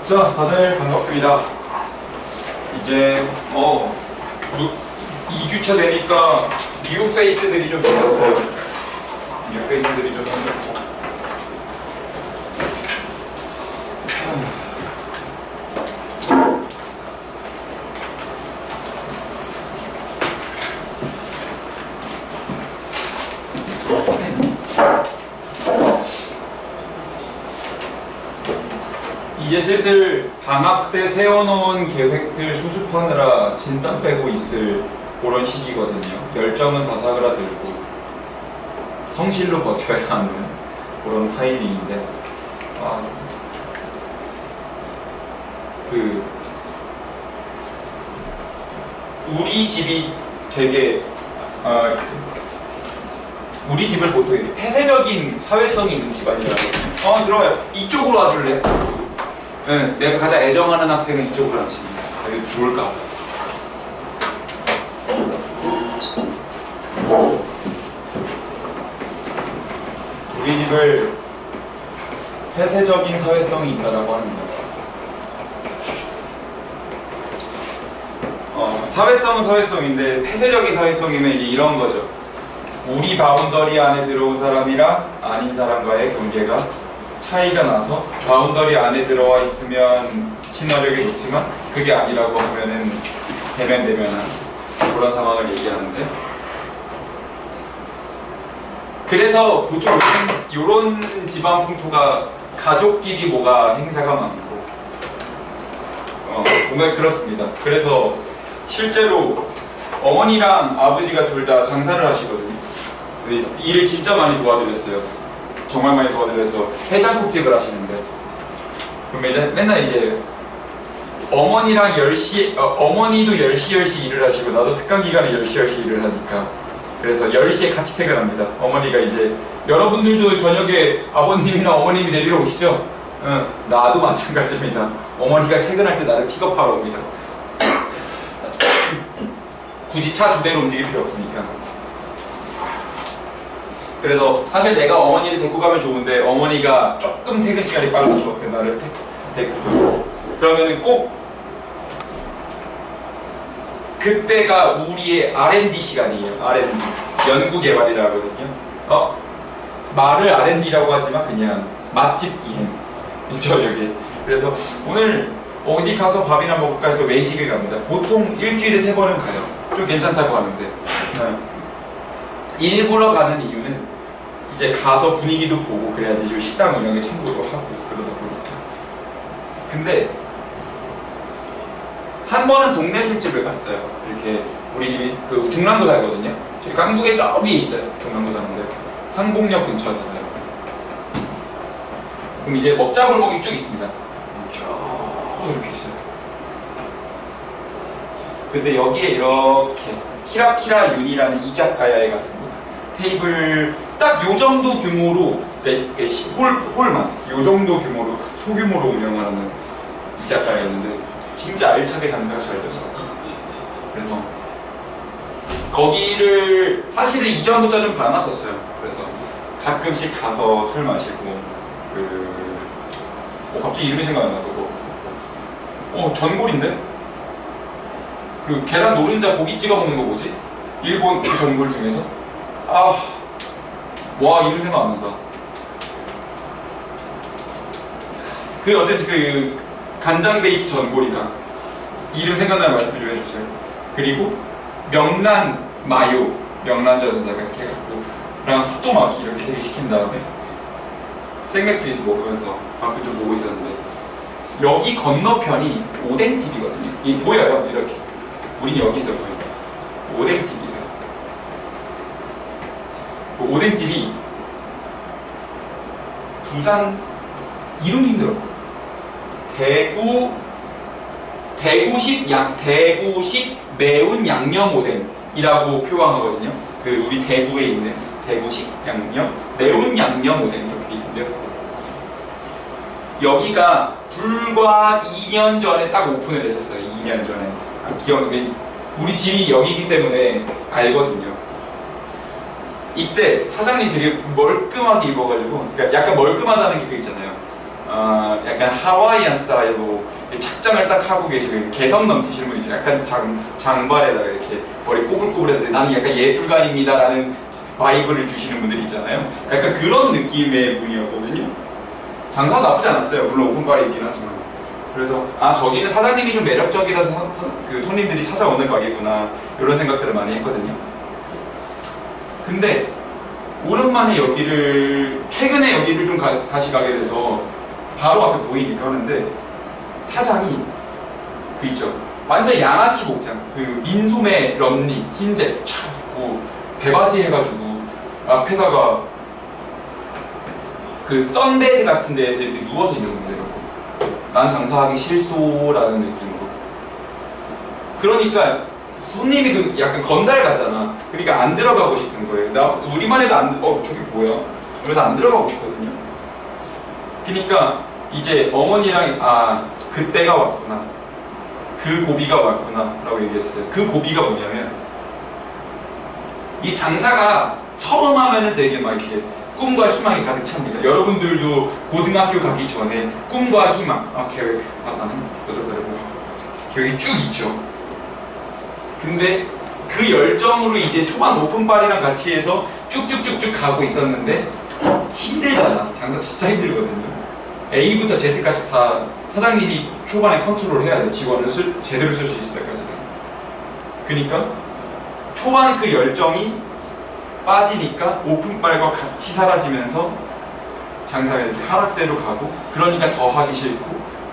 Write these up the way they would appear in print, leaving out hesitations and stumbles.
자, 다들 반갑습니다. 이제 2주차 되니까 뉴 페이스들이 좀 생겼어요. 뉴 페이스들이 좀 생겼고. 이제 슬슬 방학 때 세워놓은 계획들 수습하느라 진땀 빼고 있을 그런 시기거든요. 열정은 다 사그라들고 성실로 버텨야 하는 그런 타이밍인데, 우리 집이 되게 우리 집을 보통 이렇게 폐쇄적인 사회성이 있는 집안이라고. 들어와요. 이쪽으로 와줄래? 네, 내가 가장 애정하는 학생은 이쪽으로 앉힙니다. 여기 좋을까? 우리 집을 폐쇄적인 사회성이 있다라고 합니다. 사회성은 사회성인데 폐쇄적인 사회성이면 이제 이런 거죠. 우리 바운더리 안에 들어온 사람이랑 아닌 사람과의 경계가 차이가 나서 바운더리 안에 들어와 있으면 친화력이 좋지만 그게 아니라고 하면은 대면대면한 그런 상황을 얘기하는데, 그래서 보통 이런 집안 풍토가 가족끼리 뭐가 행사가 많고 뭔가 그렇습니다. 그래서 실제로 어머니랑 아버지가 둘 다 장사를 하시거든요. 일을 진짜 많이 도와드렸어요. 정말 많이 도와드려서 해장국집을 하시는데, 그럼 맨날 이제 어머니랑 10시, 어머니도 10시 일을 하시고 나도 특강 기간에 10시 일을 하니까, 그래서 10시에 같이 퇴근합니다. 어머니가 이제 여러분들도 저녁에 아버님이나 어머님이 내리러 오시죠? 나도 마찬가지입니다. 어머니가 퇴근할 때 나를 픽업하러 옵니다. 굳이 차 2대로 움직일 필요 없으니까. 그래서 사실 내가 어머니를 데리고 가면 좋은데 어머니가 조금 퇴근 시간이 빨라서 나를 데리고 가고, 그러면 꼭 그때가 우리의 R&D 시간이에요. R&D, 연구개발이라 하거든요. 말을 R&D라고 하지만 그냥 맛집 기행 저녁에. 그래서 오늘 어디 가서 밥이나 먹을까 해서 외식을 갑니다. 보통 일주일에 3번은 가요. 좀 괜찮다고 하는데, 일부러 가는 이유는 이제 가서 분위기도 보고 그래야지 좀 식당 운영에 참고도 하고 그러다 보니까. 근데 한 번은 동네 술집을 갔어요. 이렇게 우리 집이 그 중랑도 살거든요. 저희 깡북에 저 위에 있어요. 중랑도 사는데 상봉역 근처에 살아요. 그럼 이제 먹자골목이 쭉 있습니다. 쭉 이렇게 있어요. 근데 여기에 이렇게 키라키라 윤이라는 이자카야에 갔습니다. 테이블 딱 요 정도 규모로, 홀만 요 정도 규모로 소규모로 운영하는 이자카야였는데 진짜 알차게 장사가 잘 되더라고요. 그래서 거기를 사실은 이전부터 좀 봐놨었어요. 그래서 가끔씩 가서 술 마시고 갑자기 이름이 생각이 안 나. 그거 전골인데? 그 계란 노른자 고기 찍어 먹는 거 뭐지? 일본 그 전골 중에서? 이름 생각 안 난다. 어쨌든 그 간장 베이스 전골이랑 이름 생각나는 말씀 좀 해주세요. 그리고 명란 마요, 명란젓에다가 이렇게 해갖고 랑 핫도마키 이렇게 되게 시킨 다음에 생맥주 먹으면서 밖을 좀 보고 있었는데, 여기 건너편이 오뎅집이거든요. 이 보여요, 이렇게. 우린 여기 있어 보여요. 오뎅집이에요. 그 오뎅집이 부산 이름도 힘들어. 대구식 매운 양념 오뎅이라고 표방하거든요. 그 우리 대구에 있는 대구식 양념 매운 양념 오뎅 이렇게 있는데요. 여기가 불과 2년 전에 딱 오픈을 했었어요. 2년 전에. 우리 집이 여기이기 때문에 알거든요. 이때 사장님 되게 멀끔하게 입어가지고, 그러니까 약간 멀끔하다는 게 그 있잖아요. 약간 하와이안 스타일로 착장을 딱 하고 계시고 개성 넘치시는 분이죠. 약간 장발에다가 이렇게 머리 꼬불꼬불해서 나는 약간 예술가입니다라는 바이브를 주시는 분들이 있잖아요. 약간 그런 느낌의 분이었거든요. 장사도 나쁘지 않았어요. 물론 오픈바에 있긴 하지만. 그래서 저기는 사장님이 좀 매력적이라서 그 손님들이 찾아오는 가게구나 이런 생각들을 많이 했거든요. 근데 오랜만에 최근에 여기를 좀 다시 가게 돼서 바로 앞에 보이니까 하는데 사장이 그 있죠. 완전 양아치 복장, 그 민소매 런닝 흰색 촥 입고 배바지 해가지고 앞에다가 그 선베드 같은 데에 이렇게 누워서 있는 건데요. 난 장사하기 싫소라는 느낌으로. 그러니까 손님이 약간 건달 같잖아. 그러니까 안 들어가고 싶은 거예요. 우리만 해도 저기 뭐야? 그래서 안 들어가고 싶거든요. 그러니까 이제 어머니랑 그때가 왔구나. 그 고비가 왔구나 라고 얘기했어요. 그 고비가 뭐냐면 이 장사가 처음 하면은 되게 막 이렇게 꿈과 희망이 가득 찹니다. 여러분들도 고등학교 가기 전에 꿈과 희망, 계획, 나는 어쩌다라고 계획이 쭉 있죠. 근데 그 열정으로 이제 초반 오픈빨이랑 같이 해서 쭉쭉쭉쭉 가고 있었는데 힘들잖아. 장사 진짜 힘들거든요. A부터 Z까지 다 사장님이 초반에 컨트롤 해야 돼. 직원을 제대로 쓸 수 있을 때까지는. 그러니까 초반 그 열정이 빠지니까 오픈빨과 같이 사라지면서 장사가 이렇게 하락세로 가고, 그러니까 더 하기 싫고,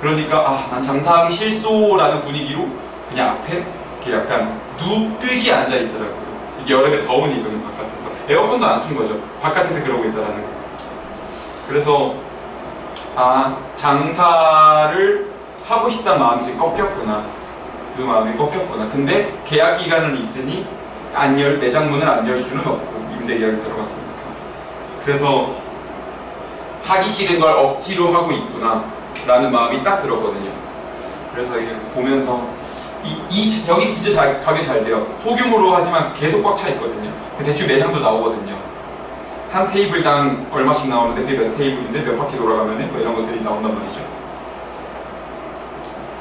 그러니까 난 장사하기 싫소라는 분위기로 그냥 앞에 이렇게 약간 눕듯이 앉아 있더라고요. 이게 여름에 더우니까 바깥에서 에어컨도 안 킨 거죠. 바깥에서 그러고 있다라는 거. 그래서 장사를 하고 싶다는 마음이 지금 꺾였구나. 그 마음이 꺾였구나. 근데 계약 기간은 있으니 매장 문을 안 열 수는 없고 임대 계약이 들어갔으니까. 그래서 하기 싫은 걸 억지로 하고 있구나 라는 마음이 딱 들었거든요. 그래서 이게 보면서 여기 진짜 가게 잘 돼요. 소규모로 하지만 계속 꽉 차 있거든요. 대충 매장도 나오거든요. 한 테이블당 얼마씩 나오는데 그게 몇 테이블인데 몇 바퀴 돌아가면 뭐 이런 것들이 나온단 말이죠.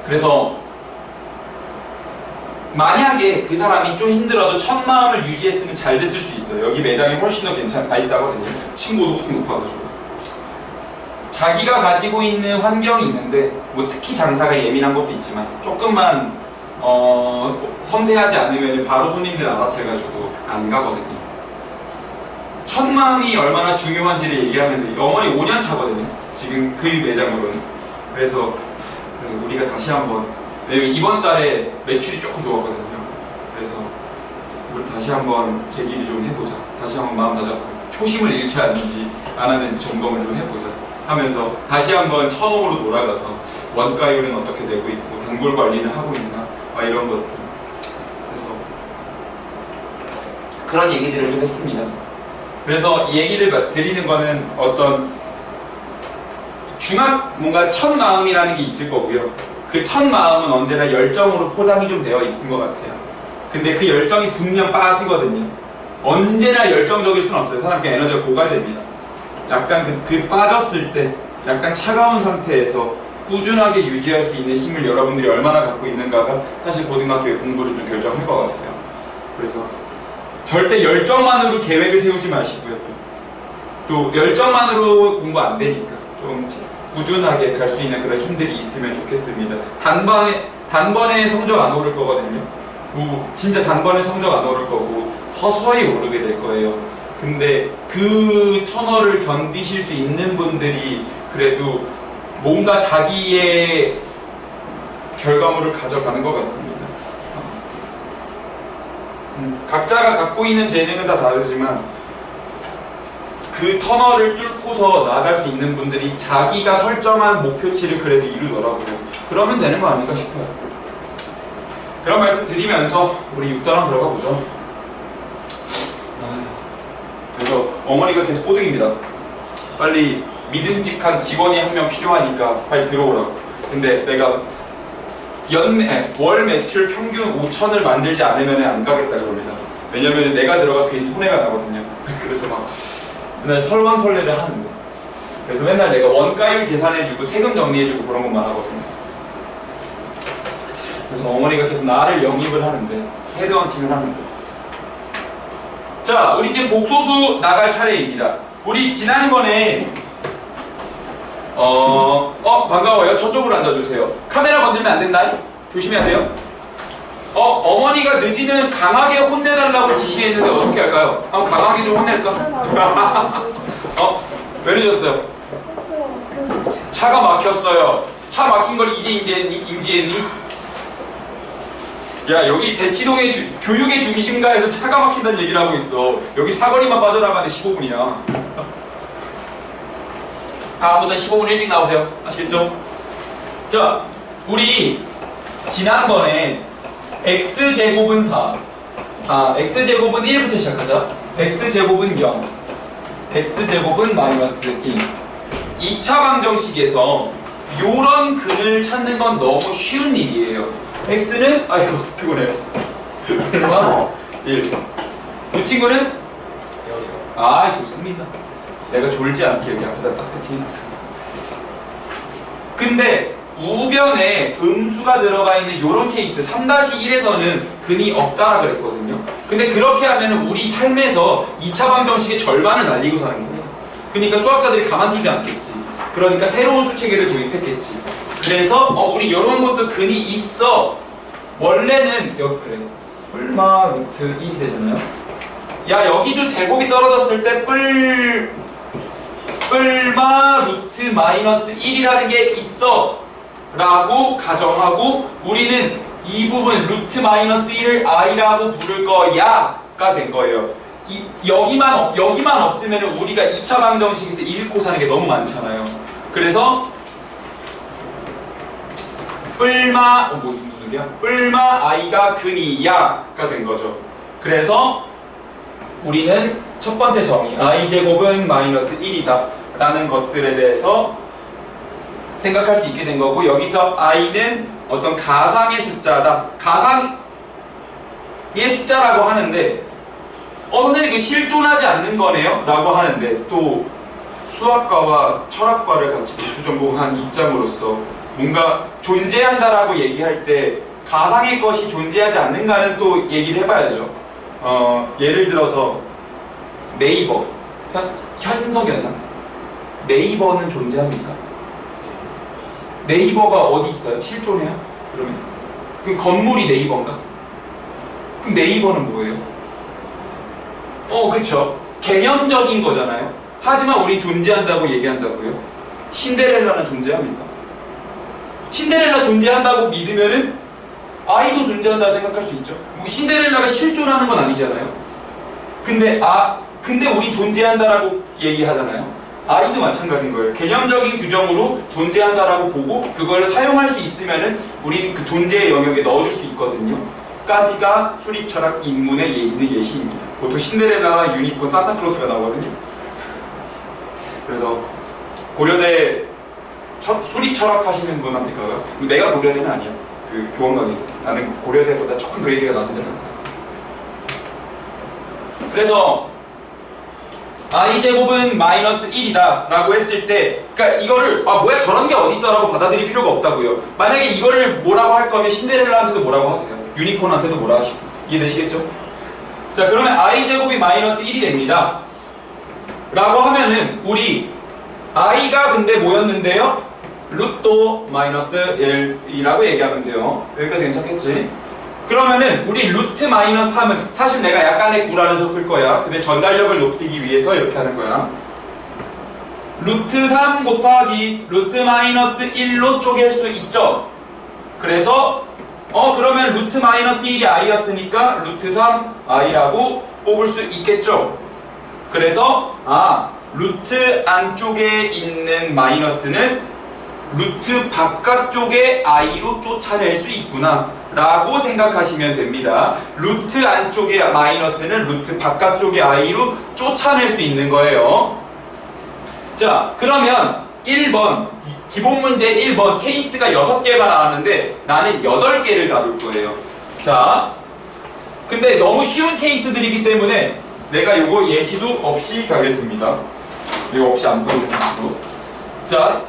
그래서 만약에 그 사람이 좀 힘들어도 첫 마음을 유지했으면 잘 됐을 수 있어요. 여기 매장이 훨씬 더 나이스하거든요. 층고도 확 높아가지고. 자기가 가지고 있는 환경이 있는데 뭐 특히 장사가 예민한 것도 있지만 조금만 섬세하지 않으면 바로 손님들 알아채가지고 안 가거든요. 첫 마음이 얼마나 중요한지를 얘기하면서 어머니 5년 차거든요. 지금 그 매장으로는. 그래서 우리가 다시 한번, 왜냐면 이번 달에 매출이 조금 좋았거든요. 그래서 우리 다시 한번 재기를 좀 해보자. 다시 한번 마음 다잡고 초심을 잃지 않는지 안 하는지 점검을 좀 해보자 하면서 다시 한번 처음으로 돌아가서 원가율은 어떻게 되고 있고 단골 관리는 하고 있나 이런 것들. 그래서 그런 얘기들을 좀 했습니다. 그래서 이 얘기를 드리는 거는 어떤 뭔가 첫 마음이라는 게 있을 거고요. 그 첫 마음은 언제나 열정으로 포장이 좀 되어 있은 것 같아요. 근데 그 열정이 분명 빠지거든요. 언제나 열정적일 수는 없어요. 사람께 에너지가 고갈됩니다. 약간 그 빠졌을 때 약간 차가운 상태에서 꾸준하게 유지할 수 있는 힘을 여러분들이 얼마나 갖고 있는가가 사실 고등학교의 공부를 좀 결정할 것 같아요. 그래서 절대 열정만으로 계획을 세우지 마시고요. 또 열정만으로 공부 안 되니까 좀 꾸준하게 갈 수 있는 그런 힘들이 있으면 좋겠습니다. 단번에 성적 안 오를 거거든요. 진짜 단번에 성적 안 오를 거고 서서히 오르게 될 거예요. 근데 그 터널을 견디실 수 있는 분들이 그래도 뭔가 자기의 결과물을 가져가는 것 같습니다. 각자가 갖고 있는 재능은 다 다르지만 그 터널을 뚫고서 나아갈 수 있는 분들이 자기가 설정한 목표치를 그래도 이루더라고요. 그러면 되는 거 아닌가 싶어요. 그런 말씀 드리면서 우리 6단원 들어가 보죠. 그래서 어머니가 계속 꼬등입니다. 빨리 믿음직한 직원이 한 명 필요하니까 빨리 들어오라고. 근데 내가 월 매출 평균 5천을 만들지 않으면 안 가겠다 그럽니다. 왜냐면 내가 들어가서 괜히 손해가 나거든요. 그래서 막 맨날 설왕설래를 하는데, 그래서 맨날 내가 원가율 계산해주고 세금 정리해주고 그런 것만 하거든요. 그래서 어머니가 계속 나를 영입을 하는데, 헤드헌팅을 하는데. 자, 우리 지금 복소수 나갈 차례입니다. 우리 지난번에 반가워요. 저쪽으로 앉아주세요. 카메라 건들면 안 된다. 조심해야 돼요. 어머니가 늦으면 강하게 혼내달라고 지시했는데 어떻게 할까요? 한번 강하게 좀 혼낼까? 왜 늦었어요? 차가 막혔어요. 차 막힌 걸 이제 인지했니? 야, 여기 대치동의 교육의 중심가에서 차가 막힌다는 얘기를 하고 있어. 여기 사거리만 빠져나가는데 15분이야. 다음부터 15분 일찍 나오세요. 아시겠죠? 자, 우리 지난번에 x제곱은 4, x제곱은 1부터 시작하자. x제곱은 0, x제곱은 마이너스 1. 2차 방정식에서 요런 근을 찾는 건 너무 쉬운 일이에요. x는, 아이고 피곤해요. 얼마? 1. 이 친구는? 좋습니다. 내가 졸지 않게 여기 앞에다 딱 세팅해놨어요. 근데 우변에 음수가 들어가 있는 요런 케이스 3-1에서는 근이 없다라 그랬거든요. 근데 그렇게 하면 우리 삶에서 2차 방정식의 절반을 날리고 사는 거예요. 그러니까 수학자들이 가만두지 않겠지. 그러니까 새로운 수체계를 도입했겠지. 그래서 우리 요런 것도 근이 있어. 원래는 여기 그래. 얼마 루트 1이 되잖아요. 야, 여기도 제곱이 떨어졌을 때 뿔마 루트 마이너스 1이라는 게 있어 라고 가정하고, 우리는 이 부분 루트 마이너스 1을 i라고 부를 거야 가 된 거예요. 여기만 없으면 우리가 2차 방정식에서 잃고 사는 게 너무 많잖아요. 그래서 뿔마 무슨 소리야? 뿔마 i가 근이야 가 된 거죠. 그래서 우리는 첫 번째 정의 i제곱은 마이너스 1이다 라는 것들에 대해서 생각할 수 있게 된 거고, 여기서 i는 어떤 가상의 숫자다. 가상의 숫자라고 하는데 선생님 그 실존하지 않는 거네요? 라고 하는데, 또 수학과와 철학과를 같이 복수 전공한 입장으로서 뭔가 존재한다라고 얘기할 때 가상의 것이 존재하지 않는가는 또 얘기를 해봐야죠. 예를 들어서 네이버, 현석이었나? 네이버는 존재합니까? 네이버가 어디 있어요? 실존해요? 그러면 그 건물이 네이버인가? 그럼 네이버는 뭐예요? 그쵸. 개념적인 거잖아요. 하지만 우리 존재한다고 얘기한다고요? 신데렐라는 존재합니까? 신데렐라 존재한다고 믿으면은 아이도 존재한다고 생각할 수 있죠. 신데렐라가 실존하는 건 아니잖아요. 근데 우리 존재한다라고 얘기하잖아요. 아이도 마찬가지인 거예요. 개념적인 규정으로 존재한다라고 보고 그걸 사용할 수 있으면은 우리 그 존재의 영역에 넣어줄 수 있거든요. 까지가 수리철학 입문에 있는 예시입니다. 보통 신데렐라나 유니콘, 산타클로스가 나오거든요. 그래서 고려대 수리철학 하시는 분한테 가요. 내가 고려대는 아니야. 그 교원강의. 나는 고려대보다 조금 그레이드가 낮은 데는. 그래서 i제곱은 마이너스 1이다 라고 했을 때, 그러니까 이거를 뭐야 저런 게 어딨어 라고 받아들일 필요가 없다고요. 만약에 이거를 뭐라고 할 거면 신데렐라한테도 뭐라고 하세요. 유니콘한테도 뭐라 하시고. 이해되시겠죠? 자, 그러면 i제곱이 마이너스 1이 됩니다 라고 하면은 우리 i가 근데 뭐였는데요? 루트 마이너스 1이라고 얘기하면 돼요. 여기까지 괜찮겠지? 그러면은 우리 루트 마이너스 3은 사실 내가 약간의 구라를 섞을 거야. 근데 전달력을 높이기 위해서 이렇게 하는 거야. 루트 3 곱하기 루트 마이너스 1로 쪼갤 수 있죠. 그래서 그러면 루트 마이너스 1이 i였으니까 루트 3 i라고 뽑을 수 있겠죠. 그래서 루트 안쪽에 있는 마이너스는 루트 바깥쪽에 i로 쫓아낼 수 있구나 라고 생각하시면 됩니다. 루트 안쪽의 마이너스는 루트 바깥쪽의 i로 쫓아낼 수 있는 거예요. 자, 그러면 1번 기본 문제 1번 케이스가 6개가 나왔는데 나는 8개를 다룰 거예요. 자, 근데 너무 쉬운 케이스들이기 때문에 내가 요거 예시도 없이 가겠습니다. 이거 없이 안 보여주는 식으로. 자,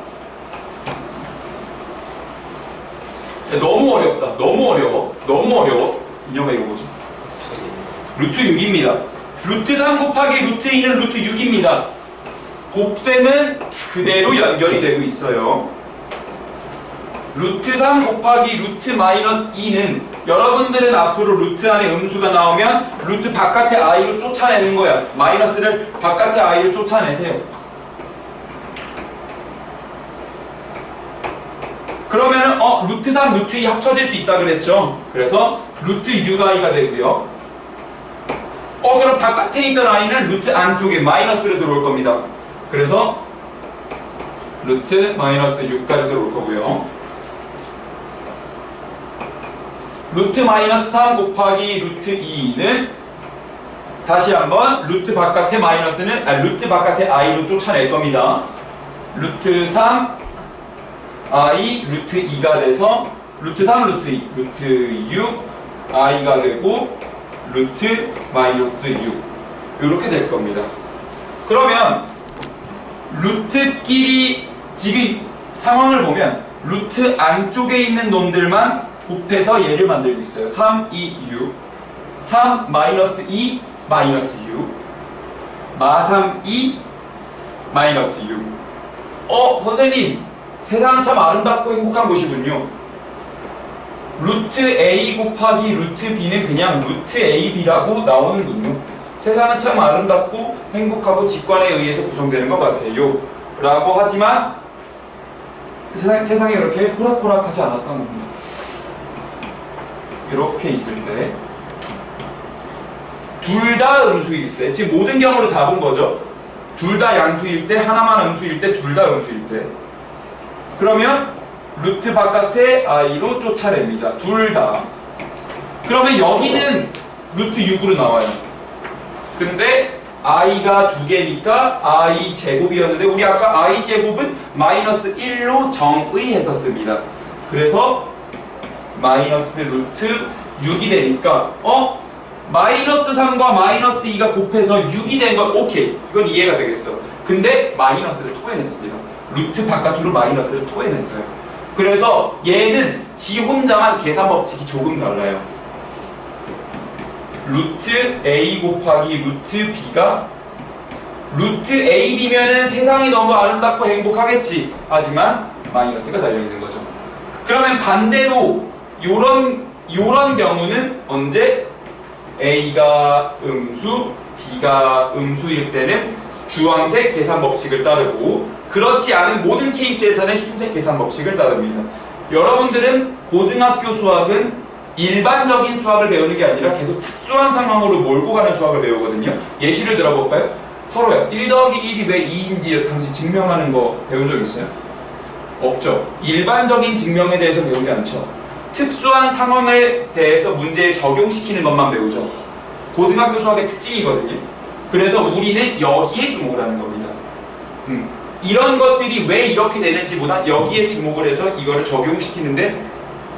너무 어렵다. 너무 어려워. 너무 어려워. 인형아 이거 뭐지? 루트 6입니다. 루트 3 곱하기 루트 2는 루트 6입니다. 곱셈은 그대로 연결이 되고 있어요. 루트 3 곱하기 루트 마이너스 2는 여러분들은 앞으로 루트 안에 음수가 나오면 루트 바깥의 i로 쫓아내는 거야. 마이너스를 바깥의 i로 쫓아내세요. 그러면은 루트 3, 루트 2 합쳐질 수 있다 그랬죠? 그래서 루트 6i가 되고요. 그럼 바깥에 있던 i는 루트 안쪽에 마이너스로 들어올 겁니다. 그래서 루트 마이너스 6까지 들어올 거고요. 루트 마이너스 3 곱하기 루트 2는 다시 한번 루트 바깥의 마이너스는 루트 바깥의 i로 쫓아낼 겁니다. 루트 3 i 루트 2가 돼서 루트 3 루트 2 루트 6 i가 되고 루트 마이너스 6 이렇게 될 겁니다. 그러면 루트끼리 지금 상황을 보면 루트 안쪽에 있는 놈들만 곱해서 얘를 만들고 있어요. 3, 2, 6 3, 마이너스 2, 마이너스 6 마 3, 2, 마이너스 6 선생님 세상은 참 아름답고 행복한 곳이군요. 루트 A 곱하기 루트 B는 그냥 루트 AB라고 나오는군요. 세상은 참 아름답고 행복하고 직관에 의해서 구성되는 것 같아요 라고 하지만 세상이 이렇게 호락호락하지 않았다는 겁니다. 이렇게 있을 때 둘 다 음수일 때 지금 모든 경우로 다 본 거죠. 둘 다 양수일 때, 하나만 음수일 때, 둘 다 음수일 때 그러면 루트 바깥에 i로 쫓아냅니다. 둘 다. 그러면 여기는 루트 6으로 나와요. 근데 i가 두 개니까 i 제곱이었는데 우리 아까 i 제곱은 마이너스 1로 정의했었습니다. 그래서 마이너스 루트 6이 되니까 마이너스 3과 마이너스 2가 곱해서 6이 된 건 오케이. 이건 이해가 되겠어. 근데 마이너스를 토해냈습니다. 루트 바깥으로 마이너스를 토해냈어요. 그래서 얘는 지 혼자만 계산 법칙이 조금 달라요. 루트 A 곱하기 루트 B가 루트 AB면은 세상이 너무 아름답고 행복하겠지. 하지만 마이너스가 달려있는 거죠. 그러면 반대로 요런 경우는 언제 A가 음수, B가 음수일 때는 주황색 계산 법칙을 따르고 그렇지 않은 모든 케이스에서는 흰색 계산 법칙을 따릅니다. 여러분들은 고등학교 수학은 일반적인 수학을 배우는 게 아니라 계속 특수한 상황으로 몰고 가는 수학을 배우거든요. 예시를 들어볼까요? 서로요. 1 더하기 1이 왜 2인지 당시 증명하는 거 배운 적 있어요? 없죠. 일반적인 증명에 대해서 배우지 않죠. 특수한 상황에 대해서 문제에 적용시키는 것만 배우죠. 고등학교 수학의 특징이거든요. 그래서 우리는 여기에 주목을 하는 겁니다. 이런 것들이 왜 이렇게 되는지보다 여기에 주목을 해서 이거를 적용시키는데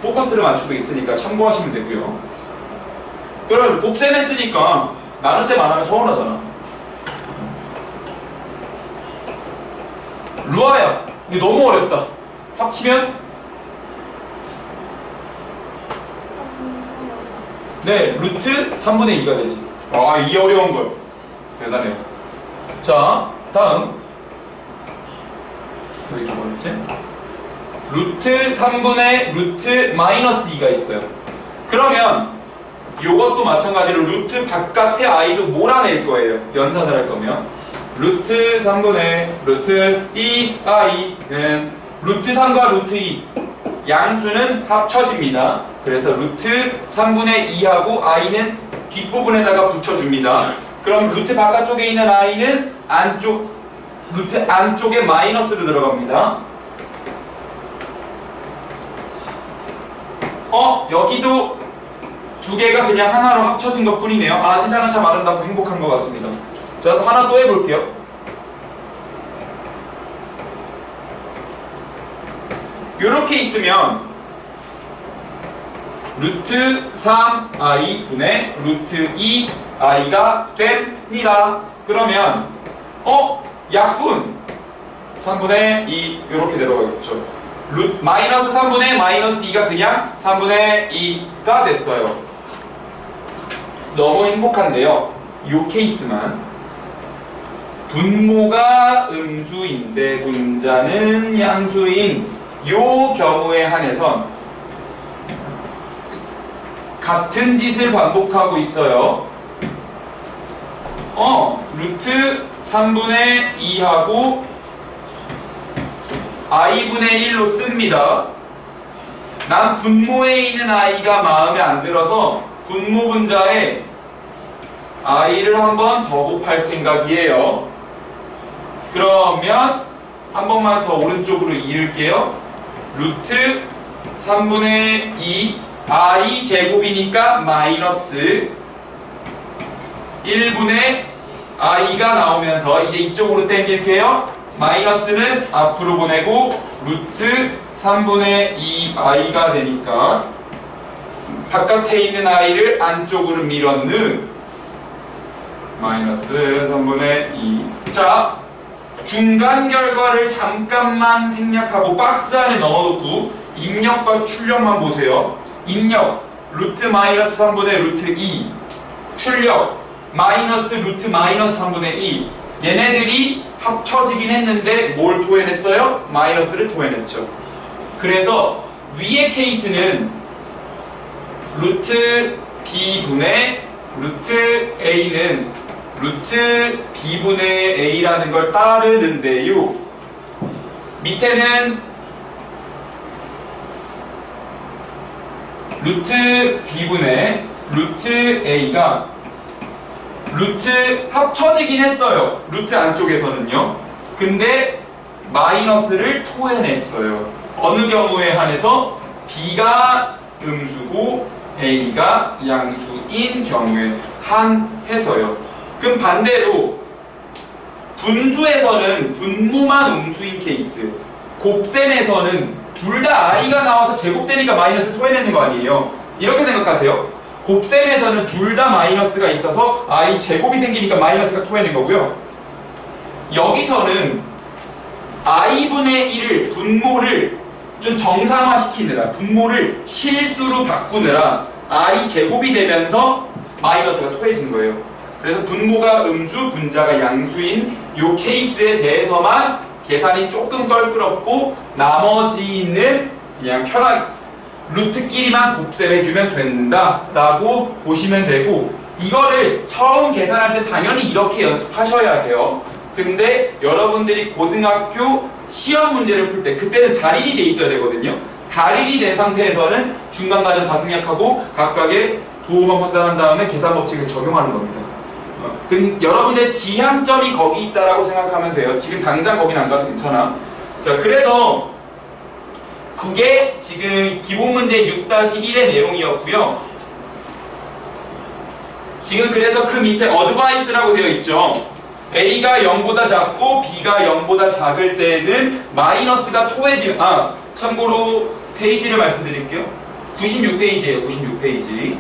포커스를 맞추고 있으니까 참고하시면 되고요. 그럼 곱셈 했으니까 나눗셈 안 하면 서운하잖아. 루아야, 이거 너무 어렵다. 합치면? 네, 루트 3분의 2가 되지. 이 어려운 걸. 대단해요. 자, 다음. 여기 두 번째. 루트 3분의 루트 마이너스 2가 있어요. 그러면 요것도 마찬가지로 루트 바깥의 i로 몰아낼 거예요. 연산을 할 거면. 루트 3분의 루트 2i는 루트 3과 루트 2 양수는 합쳐집니다. 그래서 루트 3분의 2하고 i는 뒷부분에다가 붙여줍니다. 그럼 루트 바깥쪽에 있는 i는 루트 안쪽에 마이너스로 들어갑니다. 여기도 두 개가 그냥 하나로 합쳐진 것 뿐이네요. 세상은 참 아름답고 행복한 것 같습니다. 자, 하나 또 해볼게요. 이렇게 있으면 루트 3i 분의 루트 2i가 된 됩니다. 그러면 약분 3분의 2 이렇게 내려가겠죠. 마이너스 3분의 마이너스 2가 그냥 3분의 2가 됐어요. 너무 행복한데요. 요 케이스만 분모가 음수인데 분자는 양수인 요 경우에 한해선 같은 짓을 반복하고 있어요. 루트 3분의 2하고 i분의 1로 씁니다. 난 분모에 있는 i가 마음에 안 들어서 분모 분자에 i를 한 번 더 곱할 생각이에요. 그러면 한 번만 더 오른쪽으로 이을게요. 루트 3분의 2 i 제곱이니까 마이너스 1분의 i가 나오면서 이제 이쪽으로 당길게요. 마이너스는 앞으로 보내고 루트 3분의 2i가 되니까 바깥에 있는 i를 안쪽으로 밀었는 마이너스 3분의 2. 자, 중간 결과를 잠깐만 생략하고 박스 안에 넣어놓고 입력과 출력만 보세요. 입력 루트 마이너스 3분의 루트 2, 출력 마이너스 루트 마이너스 3분의 2. 얘네들이 합쳐지긴 했는데 뭘 토해냈어요? 마이너스를 토해냈죠. 그래서 위의 케이스는 루트 b분의 루트 a는 루트 b분의 a라는 걸 따르는데요. 밑에는 루트 b분의 루트 a가 루트 합쳐지긴 했어요. 루트 안쪽에서는요. 근데 마이너스를 토해냈어요. 어느 경우에 한해서 b가 음수고 a가 양수인 경우에 한해서요. 그럼 반대로 분수에서는 분모만 음수인 케이스, 곱셈에서는 둘 다 i가 나와서 제곱되니까 마이너스 토해내는 거 아니에요. 이렇게 생각하세요. 곱셈에서는 둘 다 마이너스가 있어서 i 제곱이 생기니까 마이너스가 토해낸 거고요. 여기서는 i분의 1을 분모를 좀 정상화시키느라, 분모를 실수로 바꾸느라 i 제곱이 되면서 마이너스가 토해진 거예요. 그래서 분모가 음수, 분자가 양수인 요 케이스에 대해서만 계산이 조금 껄끄럽고 나머지는 그냥 편하게 루트끼리만 곱셈해주면 된다라고 보시면 되고, 이거를 처음 계산할 때 당연히 이렇게 연습하셔야 해요. 근데 여러분들이 고등학교 시험 문제를 풀 때 그때는 달인이 돼 있어야 되거든요. 달인이 된 상태에서는 중간과정 다 생략하고 각각의 도어만 판단한 다음에 계산 법칙을 적용하는 겁니다. 여러분들의 지향점이 거기 있다라고 생각하면 돼요. 지금 당장 거긴 안 가도 괜찮아. 자, 그래서 그게 지금 기본 문제 6-1의 내용이었고요. 지금 그래서 그 밑에 어드바이스라고 되어 있죠. A가 0보다 작고 B가 0보다 작을 때는 마이너스가 토해지는, 참고로 페이지를 말씀드릴게요. 96페이지예요. 96페이지.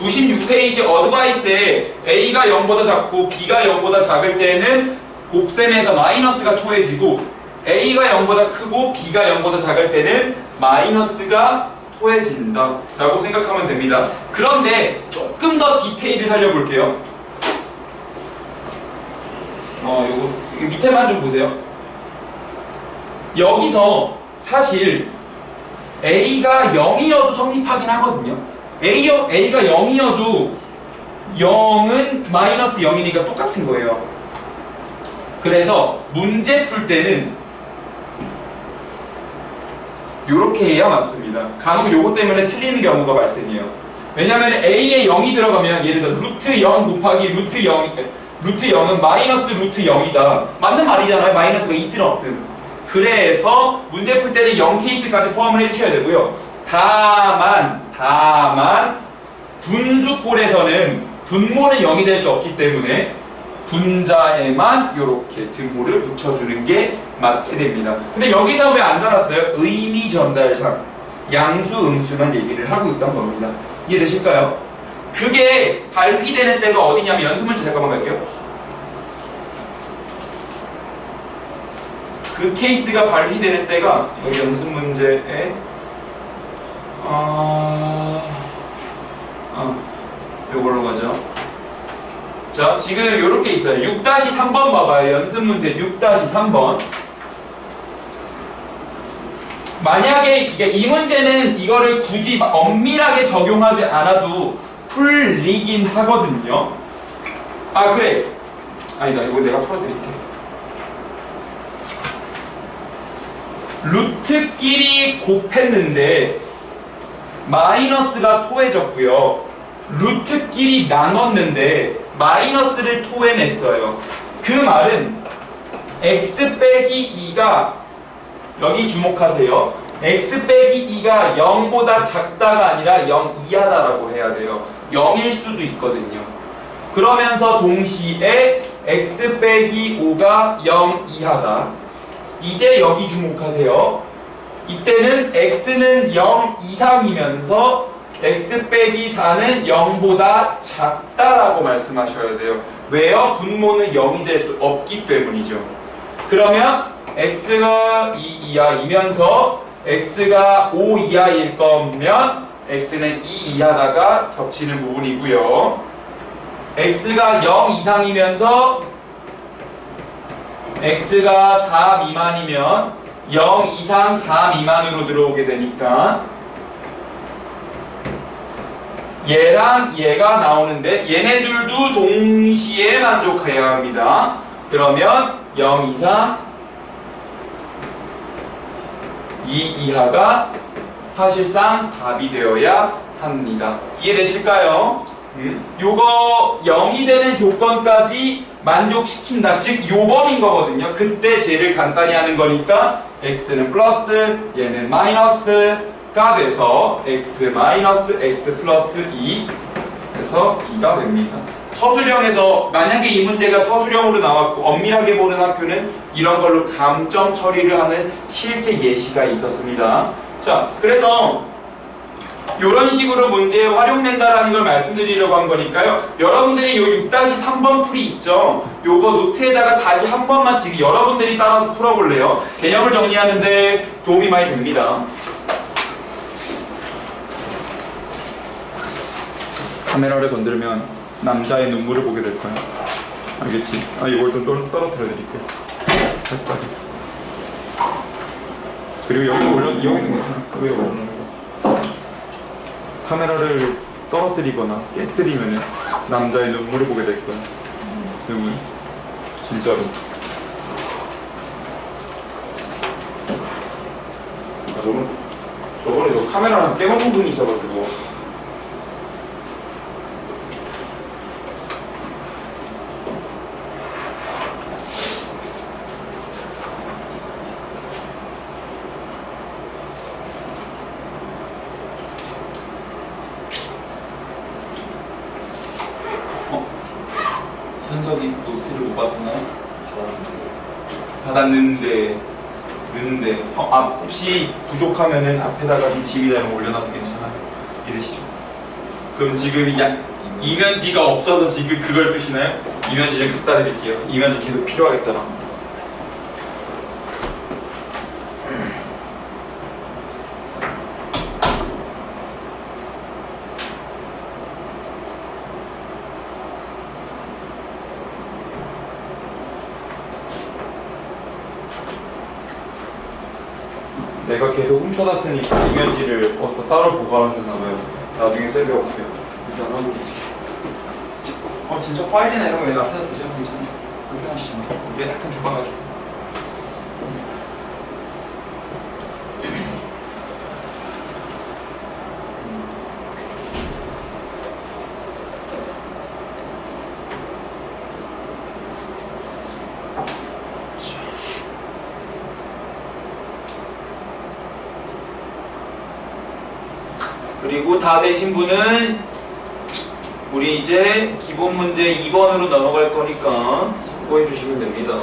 96페이지 어드바이스에 A가 0보다 작고 B가 0보다 작을 때는 곱셈에서 마이너스가 토해지고, A가 0보다 크고 B가 0보다 작을 때는 마이너스가 토해진다 라고 생각하면 됩니다. 그런데 조금 더 디테일을 살려볼게요. 요거 밑에만 좀 보세요. 여기서 사실 A가 0이어도 성립하긴 하거든요. A가 0이어도 0은 마이너스 0이니까 똑같은 거예요. 그래서 문제 풀 때는 요렇게 해야 맞습니다. 간혹 요거 때문에 틀리는 경우가 발생해요. 왜냐면 A에 0이 들어가면 예를 들어 루트 0 곱하기 루트 0은 마이너스 루트 0이다. 맞는 말이잖아요. 마이너스가 있든 없든. 그래서 문제 풀 때는 0 케이스까지 포함을 해주셔야 되고요. 다만 분수꼴에서는 분모는 0이 될 수 없기 때문에 분자에만 이렇게 등호를 붙여주는 게 맞게 됩니다. 근데 여기서 왜 안 달았어요? 의미 전달상 양수 음수만 얘기를 하고 있던 겁니다. 이해되실까요? 그게 발휘되는 때가 어디냐면 연습문제 잠깐만 갈게요. 그 케이스가 발휘되는 때가 여기 연습문제에 요걸로 가죠. 자, 지금 요렇게 있어요. 6-3번 봐봐요. 연습문제 6-3번. 만약에 이 문제는 이거를 굳이 엄밀하게 적용하지 않아도 풀리긴 하거든요. 아, 그래. 아니다. 이거 내가 풀어드릴게. 루트끼리 곱했는데 마이너스가 토해졌고요. 루트끼리 나눴는데 마이너스를 토해냈어요. 그 말은 x 빼기 2가 여기 주목하세요. x 빼기 2가 0보다 작다가 아니라 0 이하다라고 해야 돼요. 0일 수도 있거든요. 그러면서 동시에 x 빼기 5가 0 이하다. 이제 여기 주목하세요. 이때는 x는 0 이상이면서 x 빼기 4는 0보다 작다라고 말씀하셔야 돼요. 왜요? 분모는 0이 될 수 없기 때문이죠. 그러면 x가 2 이하이면서 x가 5 이하일 거면 x는 2 이하다가 겹치는 부분이고요. x가 0 이상이면서 x가 4 미만이면 0 이상 4 미만으로 들어오게 되니까 얘랑 얘가 나오는데 얘네들도 동시에 만족해야 합니다. 그러면 0 이상 2 이하가 사실상 답이 되어야 합니다. 이해되실까요? 요거 0이 되는 조건까지 만족시킨다. 즉 요범인 거거든요. 그때 쟤를 간단히 하는 거니까 x는 플러스 얘는 마이너스가 돼서 x 마이너스 x 플러스 2 그래서 2가 됩니다. 서술형에서 만약에 이 문제가 서술형으로 나왔고 엄밀하게 보는 학교는 이런 걸로 감점 처리를 하는 실제 예시가 있었습니다. 자, 그래서 이런 식으로 문제에 활용된다라는 걸 말씀드리려고 한 거니까요. 여러분들이 요 6-3번 풀이 있죠. 요거 노트에다가 다시 한 번만 지금 여러분들이 따라서 풀어볼래요. 개념을 정리하는데 도움이 많이 됩니다. 카메라를 건드리면 남자의 눈물을 보게 될 거야. 알겠지? 아, 이걸 좀 떨어뜨려 드릴게. 그리고 여기 여기는 괜찮아. 왜 올려놓는 거? 카메라를 떨어뜨리거나 깨뜨리면 남자의 눈물을 보게 될 거야. 눈물. 진짜로. 아, 저번에 저 카메라랑 깨먹은 분이 있어가지고. 현석이 노트를 못 받았나요? 받았는데 혹시 부족하면은 앞에다가 좀 지휘자료 올려놔도 괜찮아요. 이러시죠. 그럼 지금 이면지가 없어서 지금 그걸 쓰시나요? 이면지 좀 갖다 드릴게요. 이면지 계속 필요하겠더라. 내가 계속 훔쳐다 쓰니까 이면지를 따로 보관하셨나봐요. 나중에 셀려올게요. 일단 하고 계세요. 진짜 파일이나 이런 거 왜 앞에다 두세요? 괜찮아요. 불편하시잖아. 위에 탁한 좁아가지고. 그리고 다 되신 분은 우리 이제 기본 문제 2번으로 넘어갈 거니까 참고해 주시면 됩니다.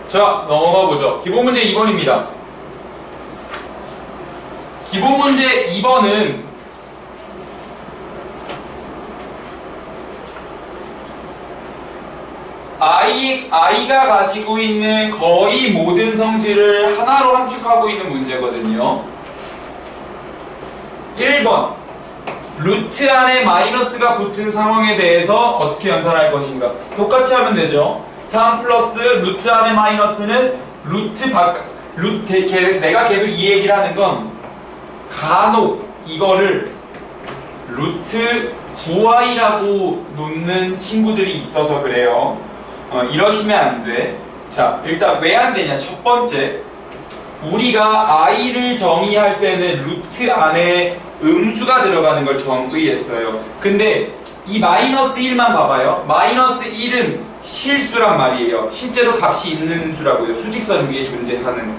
자, 넘어가 보죠. 기본 문제 2번입니다. 기본 문제 2번은 I가 가지고 있는 거의 모든 성질을 하나로 함축하고 있는 문제거든요. 1번 루트 안에 마이너스가 붙은 상황에 대해서 어떻게 연산할 것인가. 똑같이 하면 되죠. 3 플러스 루트 안에 마이너스는 내가 계속 이 얘기를 하는 건 간혹 이거를 루트 9i라고 놓는 친구들이 있어서 그래요. 이러시면 안 돼. 자, 일단 왜 안 되냐. 첫 번째, 우리가 i를 정의할 때는 루트 안에 음수가 들어가는 걸 정의했어요. 근데 이 마이너스 1만 봐봐요. 마이너스 1은 실수란 말이에요. 실제로 값이 있는 수라고요. 수직선 위에 존재하는.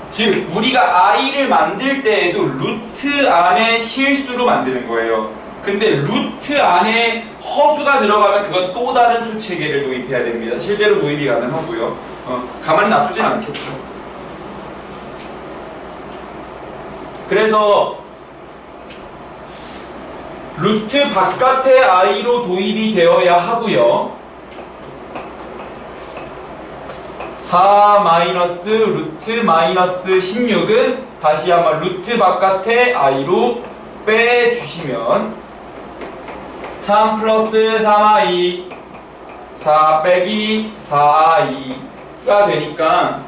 즉 우리가 i를 만들 때에도 루트 안에 실수로 만드는 거예요. 근데 루트 안에 허수가 들어가면 그건 또 다른 수 체계를 도입해야 됩니다. 실제로 도입이 가능하고요. 가만히 놔두진 않겠죠. 그래서 루트 바깥의 i로 도입이 되어야 하고요. 4 마이너스 루트 마이너스 16은 다시 한번 루트 바깥의 i로 빼주시면 3 플러스 3i 4 빼기 4i가 되니까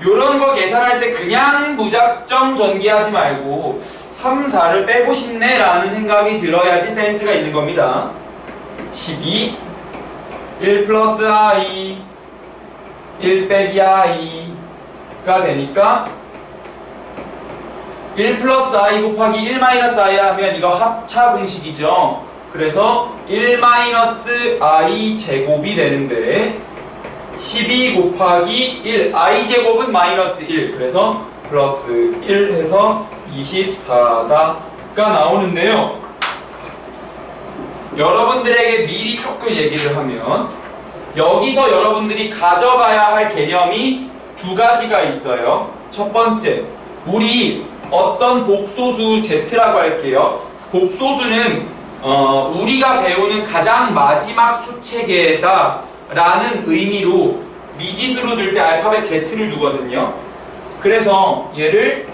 요런 거 계산할 때 그냥 무작정 전개하지 말고 3, 4를 빼고 싶네 라는 생각이 들어야지 센스가 있는 겁니다. 12 1 플러스 i 1 빼기 i가 되니까 1 플러스 i 곱하기 1 마이너스 i 하면 이거 합차 공식이죠. 그래서 1 마이너스 i 제곱이 되는데 12 곱하기 1 i 제곱은 마이너스 1 그래서 플러스 1 해서 24가 나오는데요. 여러분들에게 미리 조금 얘기를 하면 여기서 여러분들이 가져가야 할 개념이 두 가지가 있어요. 첫 번째, 우리 어떤 복소수 Z라고 할게요. 복소수는 우리가 배우는 가장 마지막 수체계다 라는 의미로 미지수로 둘 때 알파벳 Z를 두거든요. 그래서 얘를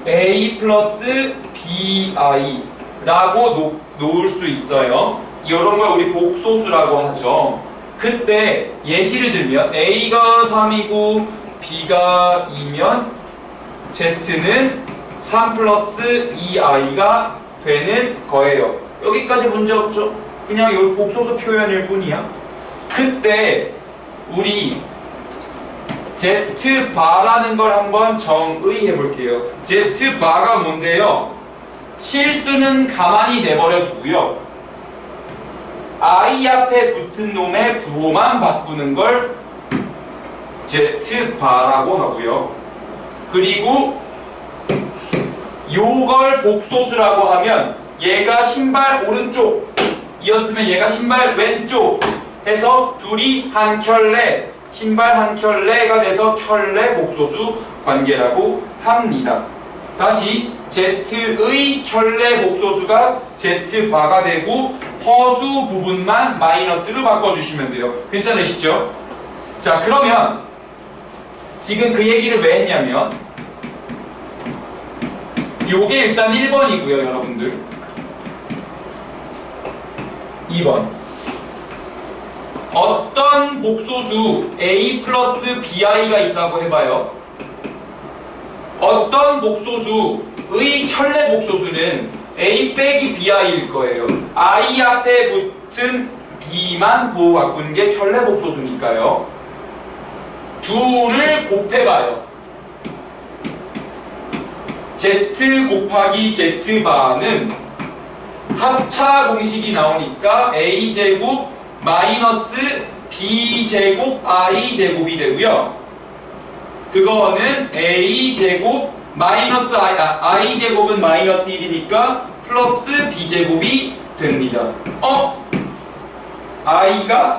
A 플러스 BI 라고 놓을 수 있어요. 이런 걸 우리 복소수라고 하죠. 그때 예시를 들면 A가 3이고 B가 2면 Z는 3 플러스 2i가 되는 거예요. 여기까지 문제 없죠? 그냥 이 복소수 표현일 뿐이야. 그때 우리 Z바라는 걸 한번 정의해 볼게요. Z바가 뭔데요? 실수는 가만히 내버려 두고요. I 앞에 붙은 놈의 부호만 바꾸는 걸 Z바라고 하고요. 그리고 요걸 복소수라고 하면 얘가 신발 오른쪽이었으면 얘가 신발 왼쪽 해서 둘이 한 켤레, 신발 한 켤레가 돼서 켤레 복소수 관계라고 합니다. 다시 Z의 켤레 복소수가 Z바가 되고 허수 부분만 마이너스로 바꿔주시면 돼요. 괜찮으시죠? 자, 그러면 지금 그 얘기를 왜 했냐면 요게 일단 1번이고요, 여러분들. 2번. 어떤 복소수 A 플러스 BI가 있다고 해봐요. 어떤 복소수의 켤레 복소수는 A 빼기 BI일 거예요. I 앞에 붙은 B만 부호 바꾸는 게 켤레 복소수니까요. 둘을 곱해봐요. Z 곱하기 Z바는 합차 공식이 나오니까 A제곱 마이너스 B제곱 I제곱이 되고요. 그거는 A제곱 마이너스 I제곱은 마이너스 1이니까 플러스 B제곱이 됩니다. I가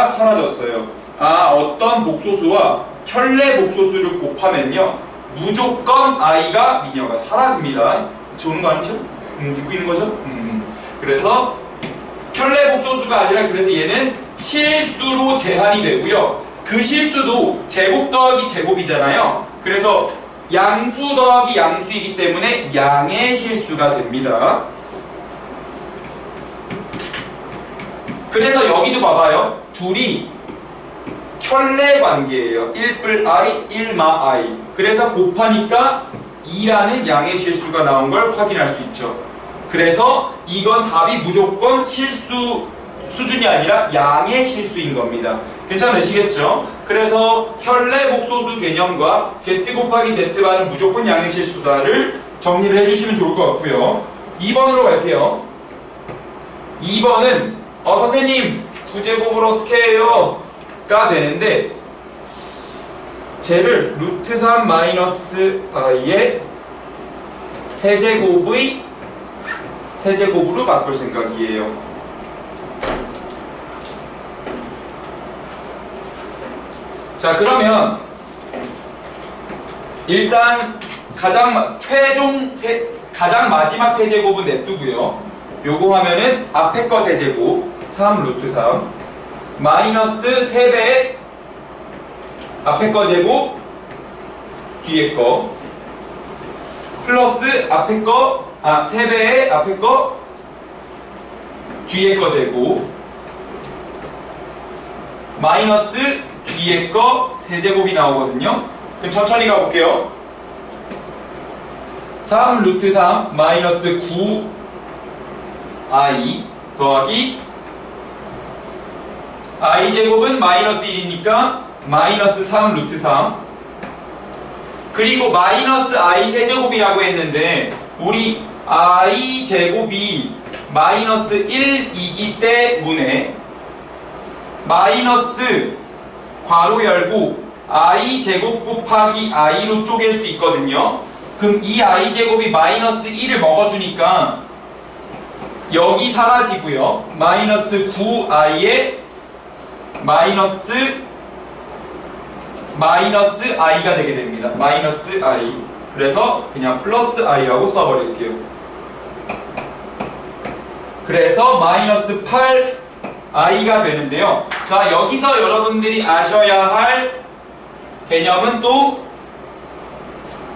사라졌어요. 어떤 복소수와 켤레 복소수를 곱하면요 무조건 i가 미녀가 사라집니다. 좋은 거 아니죠? 듣고 있는 거죠? 그래서 켤레 복소수가 아니라 그래서 얘는 실수로 제한이 되고요. 그 실수도 제곱 더하기 제곱이잖아요. 그래서 양수 더하기 양수이기 때문에 양의 실수가 됩니다. 그래서 여기도 봐봐요. 둘이 켤레 관계예요. 1뿔 i, 1마 i. 그래서 곱하니까 2라는 양의 실수가 나온 걸 확인할 수 있죠. 그래서 이건 답이 무조건 실수 수준이 아니라 양의 실수인 겁니다. 괜찮으시겠죠? 그래서 켤레 복소수 개념과 z 곱하기 z바는 무조건 양의 실수다를 정리를 해주시면 좋을 것 같고요. 2번으로 갈게요. 2번은 선생님 부제곱을 어떻게 해요? 가 되는데 쟤를 루트 3 마이너스 i의 세제곱으로 바꿀 생각이에요. 자, 그러면 일단 가장 마지막 세제곱은 냅두고요. 요거 하면은 앞에 거 세제곱 3 루트 3 마이너스 3배 앞에 거 제곱 뒤에 거 플러스 앞에 거 3배의 앞에 거 뒤에 거 제곱 마이너스 뒤에 거 세제곱이 나오거든요. 그럼 천천히 가볼게요. 3 루트 3 마이너스 9i 더하기 i 제곱은 마이너스 1이니까 마이너스 3 루트 3 그리고 마이너스 i 세제곱이라고 했는데 우리 i 제곱이 마이너스 1이기 때문에 마이너스 괄호 열고 i 제곱 곱하기 i로 쪼갤 수 있거든요. 그럼 이 i 제곱이 마이너스 1을 먹어주니까 여기 사라지고요. 마이너스 9i에 마이너스 i가 되게 됩니다. 마이너스 i. 그래서 그냥 플러스 i라고 써버릴게요. 그래서 마이너스 8i가 되는데요. 자, 여기서 여러분들이 아셔야 할 개념은 또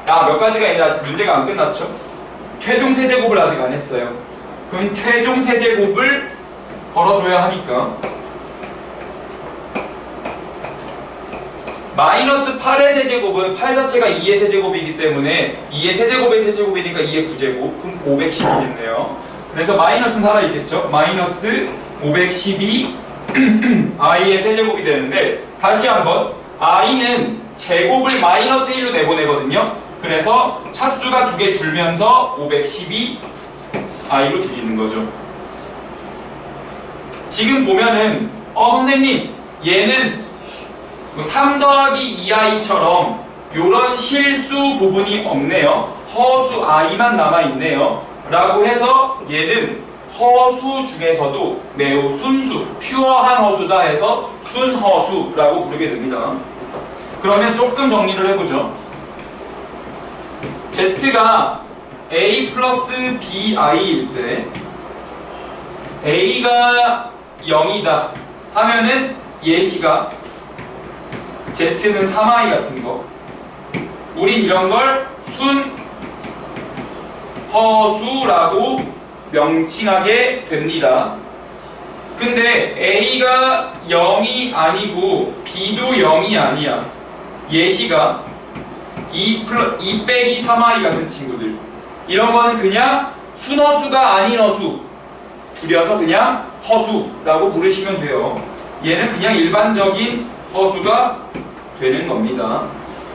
몇 가지가 있는데 아직 문제가 안 끝났죠. 최종 세제곱을 아직 안 했어요. 그럼 최종 세제곱을 걸어줘야 하니까 마이너스 8의 세제곱은 8 자체가 2의 세제곱이기 때문에 2의 세제곱의 세제곱이니까 2의 9제곱 그럼 512겠네요. 그래서 마이너스는 살아있겠죠. 마이너스 512 i의 세제곱이 되는데 다시 한번 i는 제곱을 마이너스 1로 내보내거든요. 그래서 차수가 2개 줄면서 512 i로 줄이는 거죠. 지금 보면은 선생님 얘는 3 더하기 2i처럼 요런 실수 부분이 없네요. 허수 i만 남아있네요. 라고 해서 얘는 허수 중에서도 매우 순수, 퓨어한 허수다 해서 순허수라고 부르게 됩니다. 그러면 조금 정리를 해보죠. z가 a 플러스 bi일 때 a가 0이다 하면은 예시가 z는 3i 같은 거 우린 이런 걸 순허수라고 명칭하게 됩니다. 근데 a가 0이 아니고 b도 0이 아니야. 예시가 2 빼기 3i 같은 친구들 이런 거는 그냥 순허수가 아닌 허수 줄여서 그냥 허수라고 부르시면 돼요. 얘는 그냥 일반적인 허수가 되는 겁니다.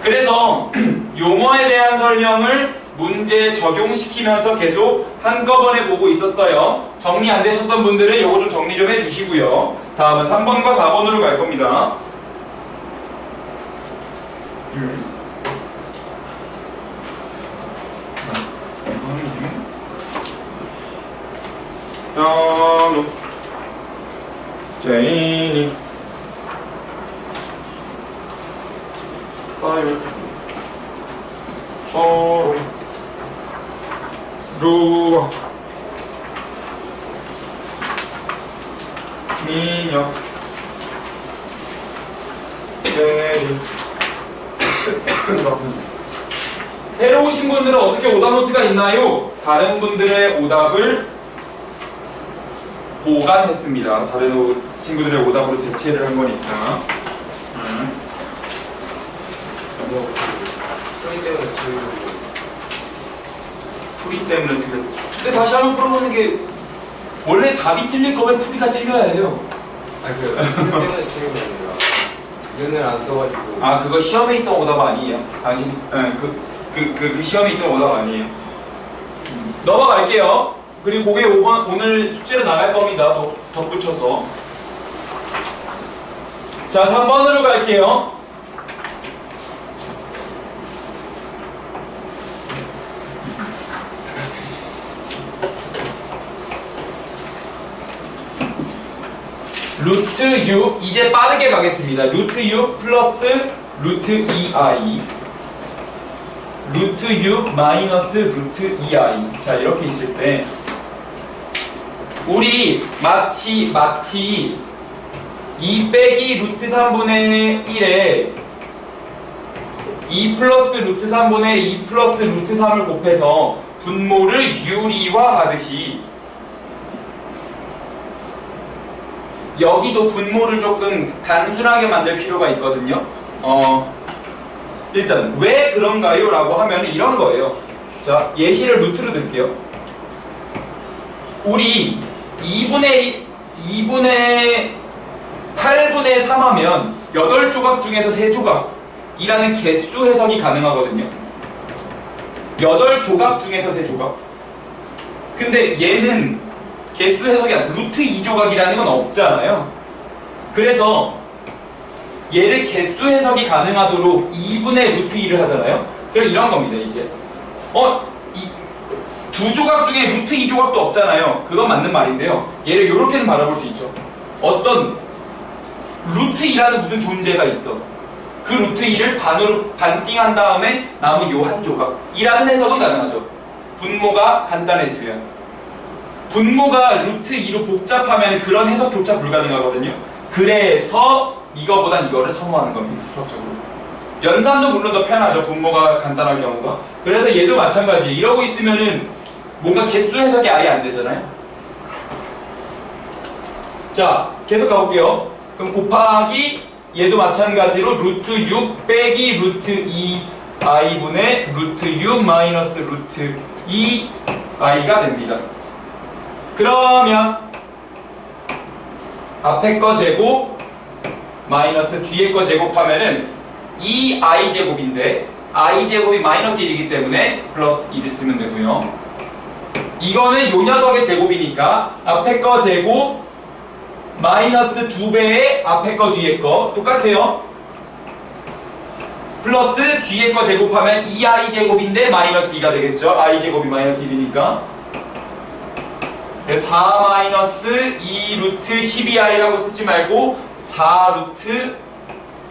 그래서 용어에 대한 설명을 문제에 적용시키면서 계속 한꺼번에 보고 있었어요. 정리 안 되셨던 분들은 요거 좀 정리 좀 해주시고요. 다음은 3번과 4번으로 갈 겁니다. 제인이 사율 서로 민역 대리 새로 오신 분들은 어떻게 오답 노트가 있나요? 다른 분들의 오답을 보관했습니다. 다른 친구들의 오답으로 대체를 한 거니까. 풀이 때문에 틀렸. 근데 다시 한번 풀어보는 게 원래 답이 틀릴 거면 풀이가 틀려야 해요. 아니 그 때문에 틀린 게 아니라 눈을 안 써가지고. 아 그거 시험에 있던 오답 아니에요? 당신 그 시험에 있던 오답 아니에요? 넘어갈게요. 그리고 그게 5번 오늘 숙제로 나갈 겁니다. 덧붙여서. 자 3번으로 갈게요. 루트 6 이제 빠르게 가겠습니다. 루트 6 플러스 루트 2i 루트 6 마이너스 루트 2i. 자 이렇게 있을 때 우리 마치 2 빼기 루트 3분의 1에 2 플러스 루트 3분의 2 플러스 루트 3을 곱해서 분모를 유리화하듯이 여기도 분모를 조금 단순하게 만들 필요가 있거든요. 일단 왜 그런가요? 라고 하면 이런 거예요. 자 예시를 루트로 들게요. 우리 2분의 8분의 3 하면 8조각 중에서 3조각이라는 개수 해석이 가능하거든요. 8조각 중에서 3조각. 근데 얘는 개수 해석이 아니라 루트 2조각이라는 건 없잖아요. 그래서 얘를 개수 해석이 가능하도록 2분의 루트 2를 하잖아요. 그럼 이런 겁니다. 이제 이 2조각 중에 루트 2조각도 없잖아요. 그건 맞는 말인데요. 얘를 이렇게는 바라볼 수 있죠. 어떤 루트 2라는 무슨 존재가 있어. 그 루트 2를 반으로 반띵한 다음에 남은 요 한 조각이라는 해석은 가능하죠. 분모가 간단해지면. 분모가 루트 2로 복잡하면 그런 해석조차 불가능하거든요. 그래서 이거보단 이거를 선호하는 겁니다. 수학적으로. 연산도 물론 더 편하죠. 분모가 간단할 경우가. 그래서 얘도 마찬가지. 이러고 있으면은 뭔가 개수 해석이 아예 안 되잖아요. 자, 계속 가볼게요. 그럼 곱하기 얘도 마찬가지로 루트 6 빼기 루트 2i분의 루트 6 마이너스 루트 2i가 됩니다. 그러면 앞에 거 제곱 마이너스 뒤에 거 제곱하면은 2i 제곱인데 i 제곱이 마이너스 1이기 때문에 플러스 1을 쓰면 되고요. 이거는 요 녀석의 제곱이니까 앞에 거 제곱 마이너스 2배의 앞에 거 뒤에 거 똑같아요. 플러스 뒤에 거 제곱하면 2i 제곱인데 마이너스 2가 되겠죠. i 제곱이 마이너스 1이니까 4 마이너스 2 루트 12i라고 쓰지 말고 4 루트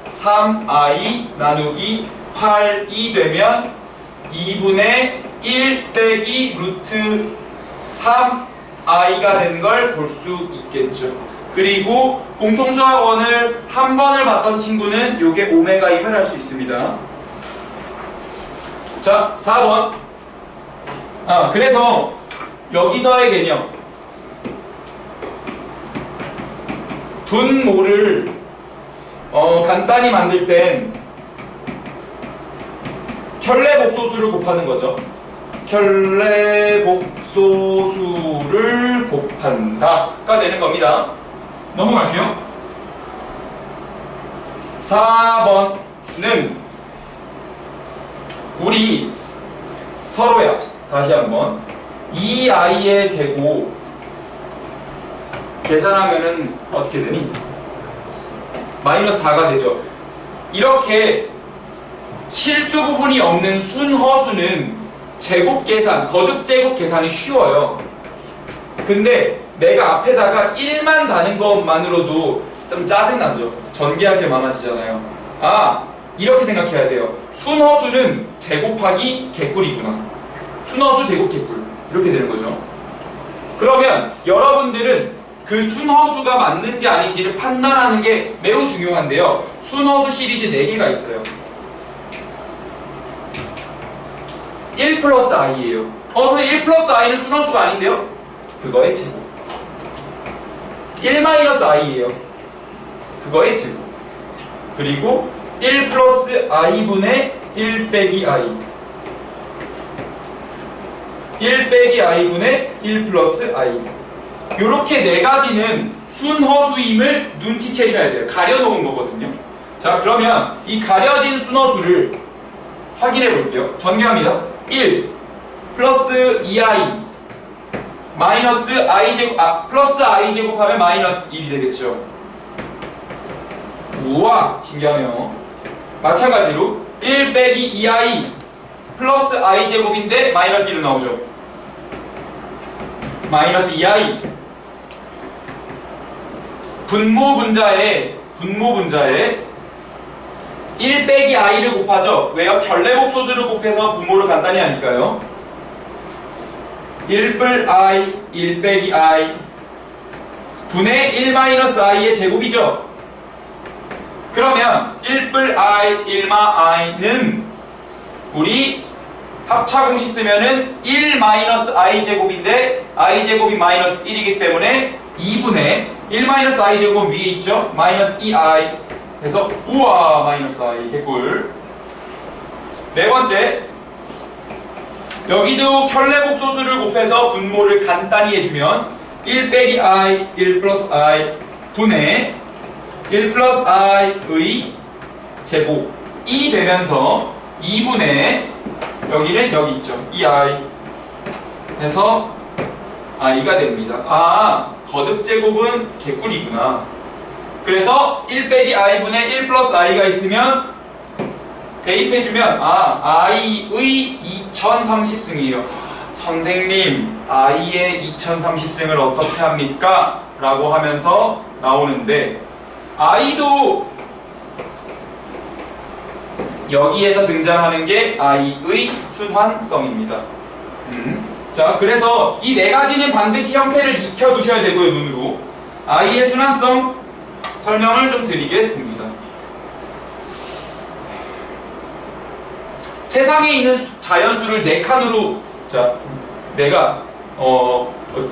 3i 나누기 8이 되면 2분의 1 빼기 루트 3i가 되는 걸 볼 수 있겠죠. 그리고 공통수학원을 한 번을 봤던 친구는 요게 오메가임을 할 수 있습니다. 자, 4번. 그래서 여기서의 개념. 분모를 간단히 만들 땐 켤레복소수를 곱하는 거죠. 켤레복소수를 곱한다가 되는 겁니다. 넘어갈게요. 4번은 우리 서로야. 다시 한번 2i의 제곱 계산하면은 어떻게 되니? 마이너스 4가 되죠. 이렇게 실수 부분이 없는 순허수는 제곱 계산, 거듭 제곱 계산이 쉬워요. 근데 내가 앞에다가 1만 다는 것만으로도 좀 짜증나죠. 전개할 게 많아지잖아요. 이렇게 생각해야 돼요. 순허수는 제곱하기 개꿀이구나. 순허수 제곱 개꿀. 이렇게 되는 거죠. 그러면 여러분들은 그 순허수가 맞는지 아닌지를 판단하는 게 매우 중요한데요. 순허수 시리즈 4개가 있어요. 1 플러스 i예요. 선생님 1 플러스 i는 순허수가 아닌데요? 그거의 제곱. 1 마이너스 i예요. 그거의 제곱. 그리고 1 플러스 i분의 1 빼기 i. 1 빼기 i분의 1 플러스 i. 요렇게 4가지는 순허수임을 눈치채셔야 돼요. 가려놓은 거거든요. 자, 그러면 이 가려진 순허수를 확인해 볼게요. 전개합니다. 1 플러스 2i 마이너스 i제곱, 플러스 i제곱 하면 마이너스 1이 되겠죠. 우와, 신기하네요. 마찬가지로 1 빼기 2i 플러스 i제곱인데 마이너스 1로 나오죠. 마이너스 2i. 분모 분자에 1 빼기 i를 곱하죠. 왜요? 결례복소수를 곱해서 분모를 간단히 하니까요. 1뿔 i, 1 빼기 i 분의 1 마이너스 i의 제곱이죠. 그러면 1뿔 i, 1마 i는 우리 합차 공식 쓰면은 1 마이너스 i 제곱인데 i 제곱이 마이너스 1이기 때문에 2분의 1 마이너스 i 제곱은 위에 있죠. 마이너스 2i 그래서 우와 마이너스 i 개꿀. 네 번째, 여기도 결례복소수를 곱해서 분모를 간단히 해주면 1 빼기 i, 1 플러스 i 분의 1 플러스 i의 제곱이 되면서 2분의 여기는 여기 있죠. 2i 해서 i가 됩니다. 거듭제곱은 개꿀이구나. 그래서 1 빼기 i분의 1 플러스 i가 있으면 대입해주면 i의 2030승이에요. 선생님 i의 2030승을 어떻게 합니까? 라고 하면서 나오는데 i도 여기에서 등장하는 게 i의 순환성입니다. 자, 그래서 이 4가지는 반드시 형태를 익혀두셔야 되고요. 눈으로 i의 순환성 설명을 좀 드리겠습니다. 세상에 있는 자연수를 4칸으로, 자, 내가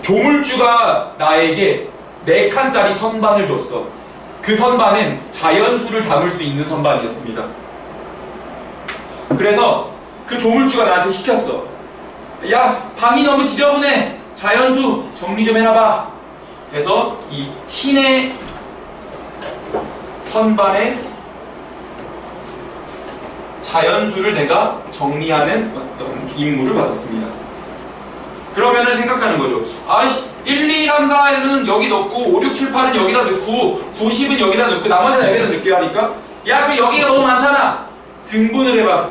조물주가 나에게 4칸짜리 선반을 줬어. 그 선반은 자연수를 담을 수 있는 선반이었습니다. 그래서 그 조물주가 나한테 시켰어. 야, 방이 너무 지저분해. 자연수 정리 좀 해놔봐. 그래서 이 신의 선반에 자연수를 내가 정리하는 어떤 임무를 받았습니다. 그러면은 생각하는 거죠. 1, 2, 3, 4는 여기 넣고 5, 6, 7, 8은 여기다 넣고 90은 여기다 넣고 나머지는 여기다 넣게 하니까 야, 그 여기가 너무 많잖아. 등분을 해봐.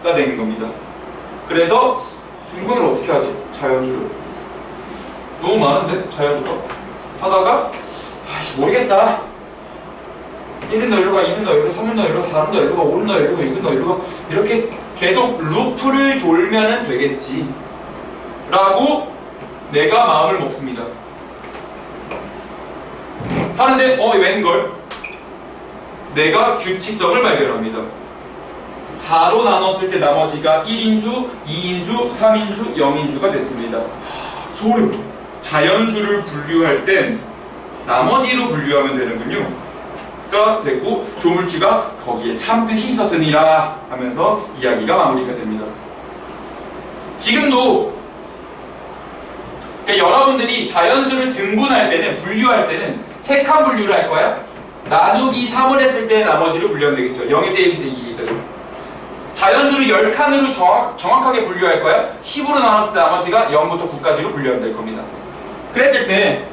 가 되는 겁니다. 그래서 등분을 어떻게 하지? 자연수를 너무 많은데? 자연수가 하다가 모르겠다. 1은 너 일로 가, 2는 너 일로 가, 3은 너 일로 가, 4는 너 일로 가, 5는 너 일로 가, 6은 너 일로 가, 이렇게 계속 루프를 돌면은 되겠지 라고 내가 마음을 먹습니다. 하는데 웬걸? 내가 규칙성을 발견합니다. 4로 나눴을 때 나머지가 1인수, 2인수, 3인수, 0인수가 됐습니다. 소름! 자연수를 분류할 땐 나머지로 분류하면 되는군요. 가 되고 조물주가 거기에 참듯이 있었으니라 하면서 이야기가 마무리가 됩니다. 지금도 그러니까 여러분들이 자연수를 등분할 때는, 분류할 때는 3칸 분류를 할 거야. 나누기 3을 했을 때 나머지를 분류하면 되겠죠. 0일 대 1이 대 2일 때. 자연수를 10칸으로 정확하게 분류할 거야. 10으로 나눴을 때 나머지가 0부터 9까지로 분류하면 될 겁니다. 그랬을 때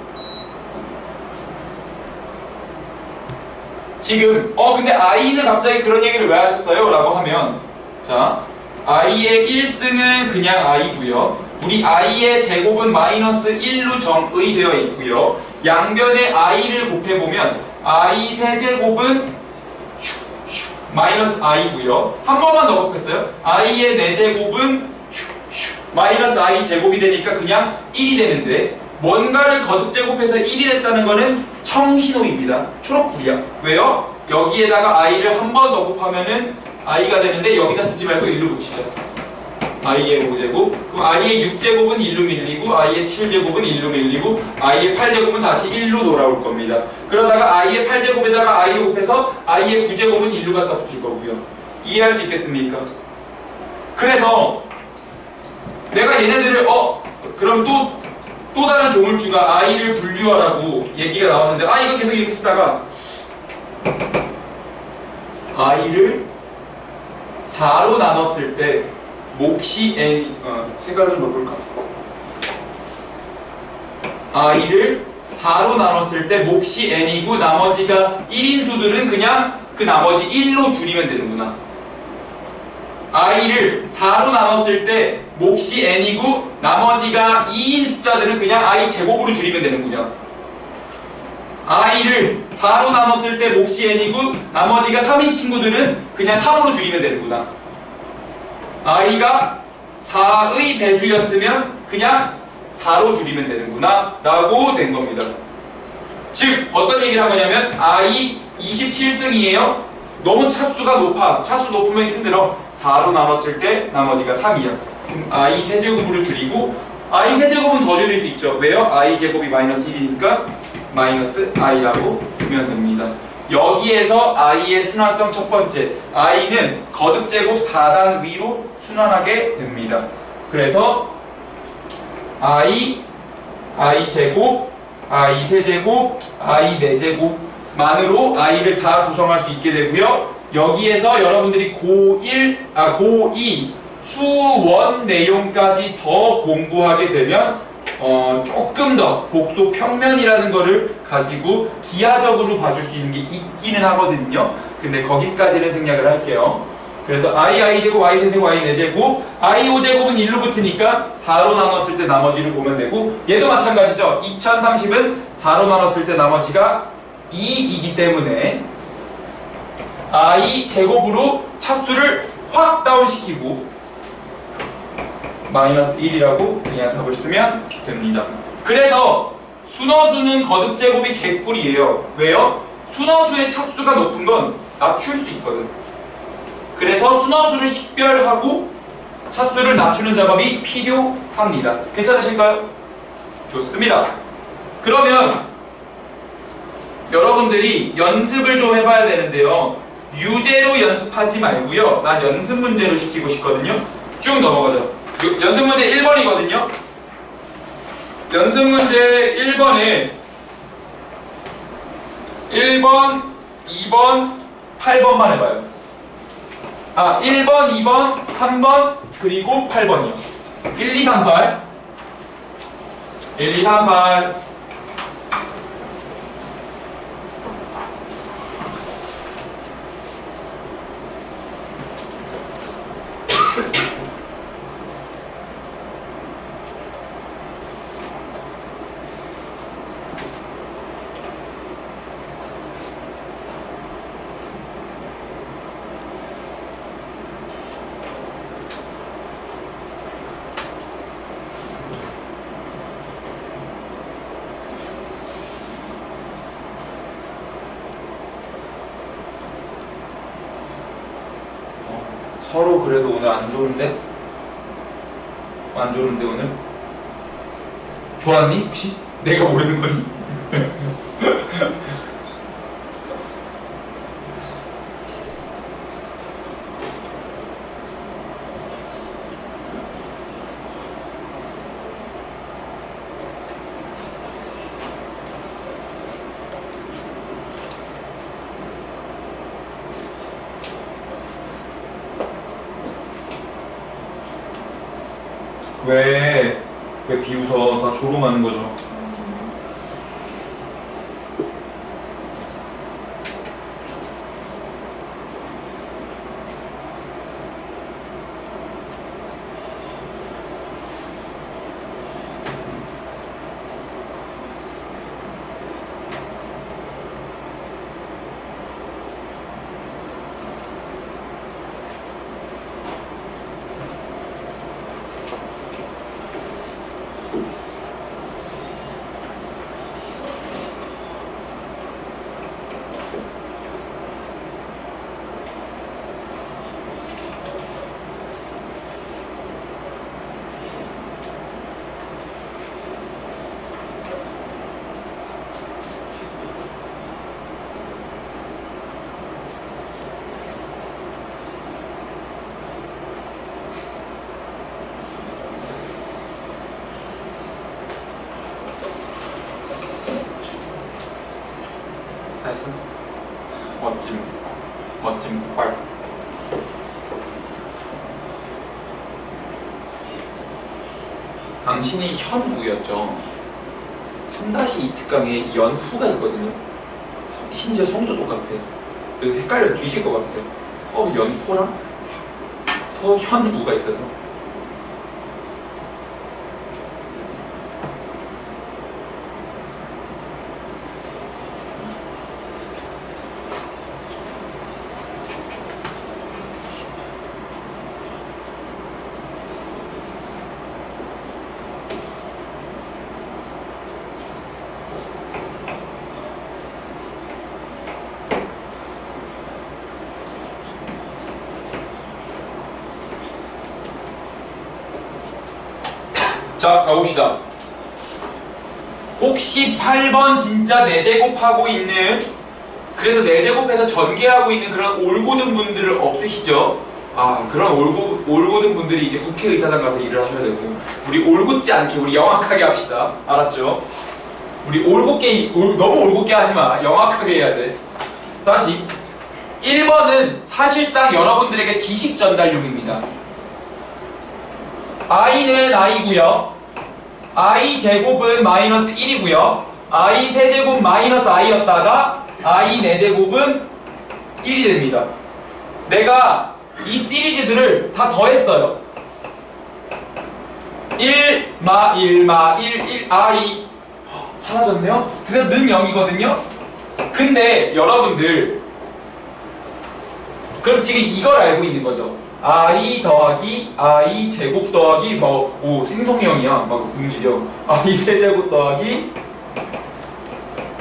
지금 근데 i는 갑자기 그런 얘기를 왜 하셨어요? 라고 하면, 자, i의 1승은 그냥 i고요. 우리 i의 제곱은 마이너스 1로 정의되어 있고요. 양변에 i를 곱해보면 i 세제곱은 마이너스 i고요. 한 번만 더 곱했어요. i의 4제곱은 마이너스 i 제곱이 되니까 그냥 1이 되는데 뭔가를 거듭 제곱해서 1이 됐다는 거는 청신호입니다. 초록불이야. 왜요? 여기에다가 i를 한 번 더 곱하면은 i가 되는데 여기다 쓰지 말고 1로 붙이죠. i의 5제곱, 그럼 i의 6제곱은 1로 밀리고 i의 7제곱은 1로 밀리고 i의 8제곱은 다시 1로 돌아올 겁니다. 그러다가 i의 8제곱에다가 i를 곱해서 i의 9제곱은 1로 갖다 붙일 거고요. 이해할 수 있겠습니까? 그래서 내가 얘네들을 그럼 또 다른 조물주가 i를 분류하라고 얘기가 나왔는데 이거 계속 이렇게 쓰다가 i를 4로 나눴을 때 몫이 n 색깔을 좀 바꿀까? i를 4로 나눴을 때 몫이 n이고 나머지가 1인 수들은 그냥 그 나머지 1로 줄이면 되는구나. i를 4로 나눴을 때 몫이 n이고 나머지가 2인 숫자들은 그냥 i 제곱으로 줄이면 되는군요. i를 4로 나눴을 때 몫이 n이고 나머지가 3인 친구들은 그냥 3으로 줄이면 되는구나. i가 4의 배수였으면 그냥 4로 줄이면 되는구나 라고 된 겁니다. 즉 어떤 얘기를 한 거냐면 i 27승이에요. 너무 차수가 높아. 차수 높으면 힘들어. 4로 나눴을 때 나머지가 3이야. 그럼 i 세제곱으로 줄이고 i 세제곱은 더 줄일 수 있죠. 왜요? i 제곱이 마이너스 1이니까 마이너스 i라고 쓰면 됩니다. 여기에서 i의 순환성 첫 번째, i는 거듭 제곱 4단 위로 순환하게 됩니다. 그래서 i 제곱, i 세제곱, i 4제곱만으로 i를 다 구성할 수 있게 되고요. 여기에서 여러분들이 고2 수원 내용까지 더 공부하게 되면 조금 더 복소 평면이라는 거를 가지고 기하적으로 봐줄 수 있는 게 있기는 하거든요. 근데 거기까지는 생략을 할게요. 그래서 i 제곱, i 세제곱, i 4제곱, i 5제곱은 1로 붙으니까 4로 나눴을 때 나머지를 보면 되고 얘도 마찬가지죠. 2030은 4로 나눴을 때 나머지가 2이기 때문에 i 제곱으로 차수를 확 다운시키고 마이너스 1이라고 그냥 답을 쓰면 됩니다. 그래서 순허수는 거듭 제곱이 개꿀이에요. 왜요? 순허수의 차수가 높은 건 낮출 수 있거든. 그래서 순허수를 식별하고 차수를 낮추는 작업이 필요합니다. 괜찮으실까요? 좋습니다. 그러면 여러분들이 연습을 좀 해봐야 되는데요. 유제로 연습하지 말고요. 난 연습 문제로 시키고 싶거든요. 쭉 넘어가죠. 연습 문제 1번이거든요. 연습 문제 1번에 1번, 2번, 8번만 해봐요. 1번, 2번, 3번, 그리고 8번이요. 1, 2, 3, 8. 1, 2, 3, 8. 서로 그래도 오늘 안 좋은데? 안 좋은데 오늘? 좋았니? 혹시? 내가 모르는 거니? 왜 비웃어? 다 조롱하는 거죠. 됐어. 멋짐 폭발. 당신이 현우였죠. 3-2 특강에 연후가 있거든요. 심지어 성도 똑같아요. 헷갈려 뒤질 것 같아요. 서연호랑 서현우가 있어서. 자, 가봅시다. 혹시 8번 진짜 4제곱하고 있는, 그래서 4제곱해서 전개하고 있는 그런 올고든 분들을 없으시죠? 아, 그런 올고든 분들이 이제 국회의사당 가서 일을 하셔야 되고, 우리 올곧지 않게 우리 영악하게 합시다. 알았죠? 우리 너무 올곧게 하지 마. 영악하게 해야 돼. 다시 1번은 사실상 여러분들에게 지식 전달용입니다. i는 i고요. i 제곱은 마이너스 1이고요. i 세제곱 마이너스 i였다가 i 4제곱은 1이 됩니다. 내가 이 시리즈들을 다 더했어요. 1, 마 1, 마 1, 1, i 사라졌네요? 그래서 는 0이거든요? 근데 여러분들 그럼 지금 이걸 알고 있는 거죠. i 더하기 i 제곱 더하기 생성형이야. 막 움직여. i 세제곱 더하기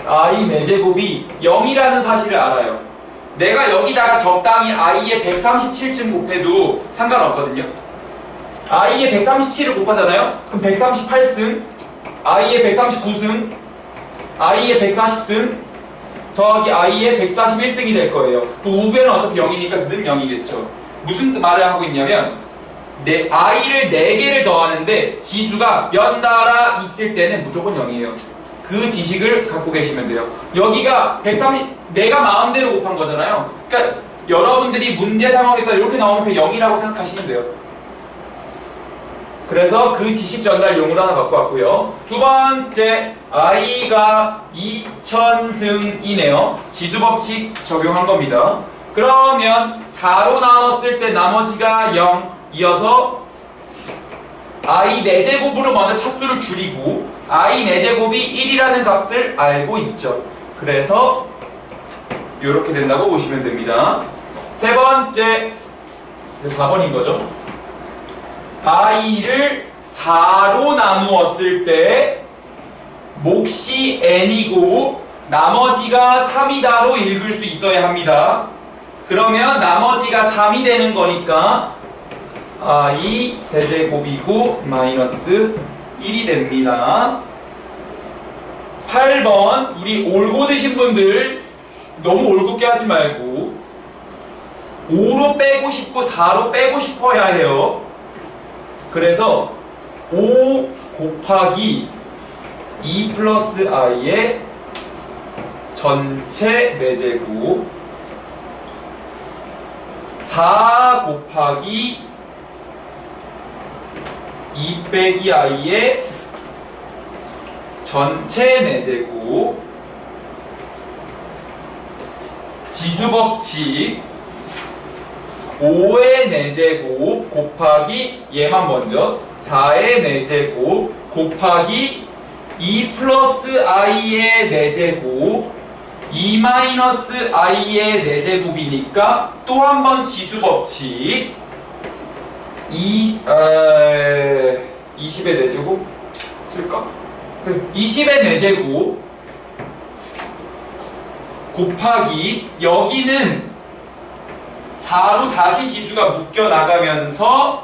i 4제곱이 0이라는 사실을 알아요. 내가 여기다가 적당히 i에 137쯤 곱해도 상관없거든요. i에 137을 곱하잖아요. 그럼 138승, i에 139승, i에 140승 더하기 i에 141승이 될 거예요. 그 우변은 어차피 0이니까 는 0이겠죠. 무슨 말을 하고 있냐면 i를 4개를 더하는데 지수가 연달아 있을 때는 무조건 0이에요. 그 지식을 갖고 계시면 돼요. 여기가 130, 내가 마음대로 곱한 거잖아요. 그러니까 여러분들이 문제 상황에서 이렇게 나오면 그 0이라고 생각하시면 돼요. 그래서 그 지식 전달용으로 하나 갖고 왔고요. 두 번째, i가 2000승이네요. 지수법칙 적용한 겁니다. 그러면 4로 나눴을 때 나머지가 0이어서 i 4제곱으로 먼저 차수를 줄이고 i 4제곱이 1이라는 값을 알고 있죠. 그래서 이렇게 된다고 보시면 됩니다. 세 번째, 4번인 거죠. i를 4로 나누었을 때 몫이 n이고 나머지가 3이다로 읽을 수 있어야 합니다. 그러면 나머지가 3이 되는 거니까 i 세제곱이고 마이너스 1이 됩니다. 8번 우리 올곧으신 분들 너무 올곧게 하지 말고 5로 빼고 싶고 4로 빼고 싶어야 해요. 그래서 5 곱하기 2 플러스 i의 전체 4제곱 4 곱하기 2 빼기 i의 전체 4제곱 지수법칙 5의 4제곱 곱하기 얘만 먼저 4의 4제곱 곱하기 2 플러스 i의 4제곱 2 마이너스 i의 4제곱이니까 또 한 번 지수법칙 20의 4제곱 쓸까? 20의 4제곱 곱하기 여기는 4로 다시 지수가 묶여 나가면서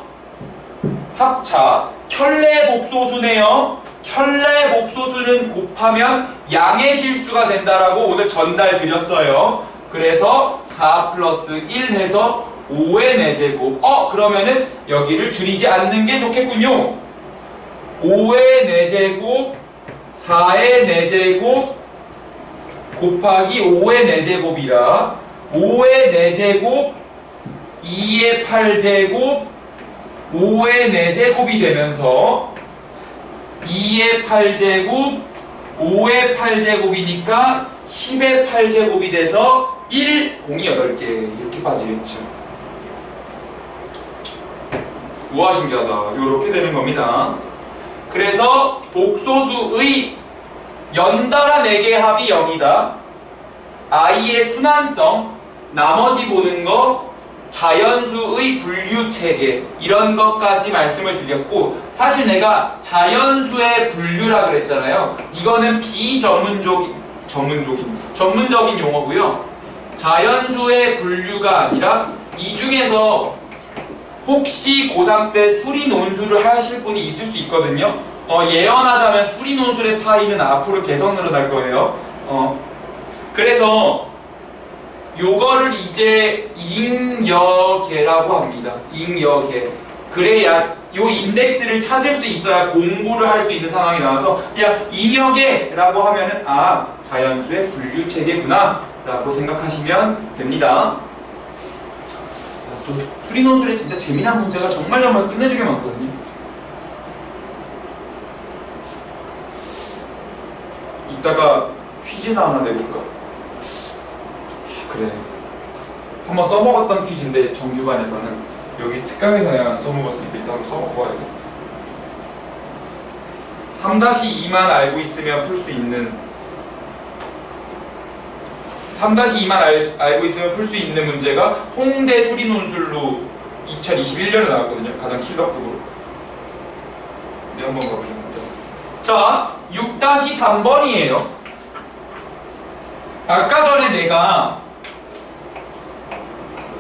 합차 켤레 복소수네요. 켤레 복소수는 곱하면 양의 실수가 된다라고 오늘 전달 드렸어요. 그래서 4 플러스 1 해서 5의 4제곱 그러면은 여기를 줄이지 않는 게 좋겠군요. 5의 4제곱 4의 4제곱 곱하기 5의 4제곱이라 5의 4제곱 2의 8제곱 5의 4제곱이 되면서 2의 8제곱 5의 8제곱이니까 10의 8제곱이 돼서 1, 0이 8개 이렇게 빠지겠죠. 우와 신기하다. 이렇게 되는 겁니다. 그래서 복소수의 연달아 4개의 합이 0이다. i의 순환성, 나머지 보는 거 자연수의 분류체계 이런 것까지 말씀을 드렸고, 사실 내가 자연수의 분류라 그랬잖아요. 이거는 전문적인 용어고요. 자연수의 분류가 아니라 이 중에서 혹시 고3 때 수리논술을 하실 분이 있을 수 있거든요. 예언하자면 수리논술의 파이는 앞으로 계속 늘어날 거예요. 그래서 요거를 이제 잉여계라고 합니다. 잉여계. 그래야 요 인덱스를 찾을 수 있어야 공부를 할 수 있는 상황이 나와서 그냥 잉여계라고 하면은 아, 자연수의 분류 체계구나 라고 생각하시면 됩니다. 또 수리논술에 진짜 재미난 문제가 정말 끝내주게 많거든요. 이따가 퀴즈나 하나 내볼까? 그래. 한번 써먹었던 퀴즈인데 정규반에서는 여기 특강에서 내가 써먹었으니까 이따 한번 써먹고 와야 돼. 3-2만 알고 있으면 풀 수 있는 3-2만 알고 있으면 풀 수 있는 문제가 홍대 수리논술로 2021년에 나왔거든요. 가장 킬러급으로. 네, 한번 가보시면 됩니다. 자, 6-3번이에요. 아까 전에 내가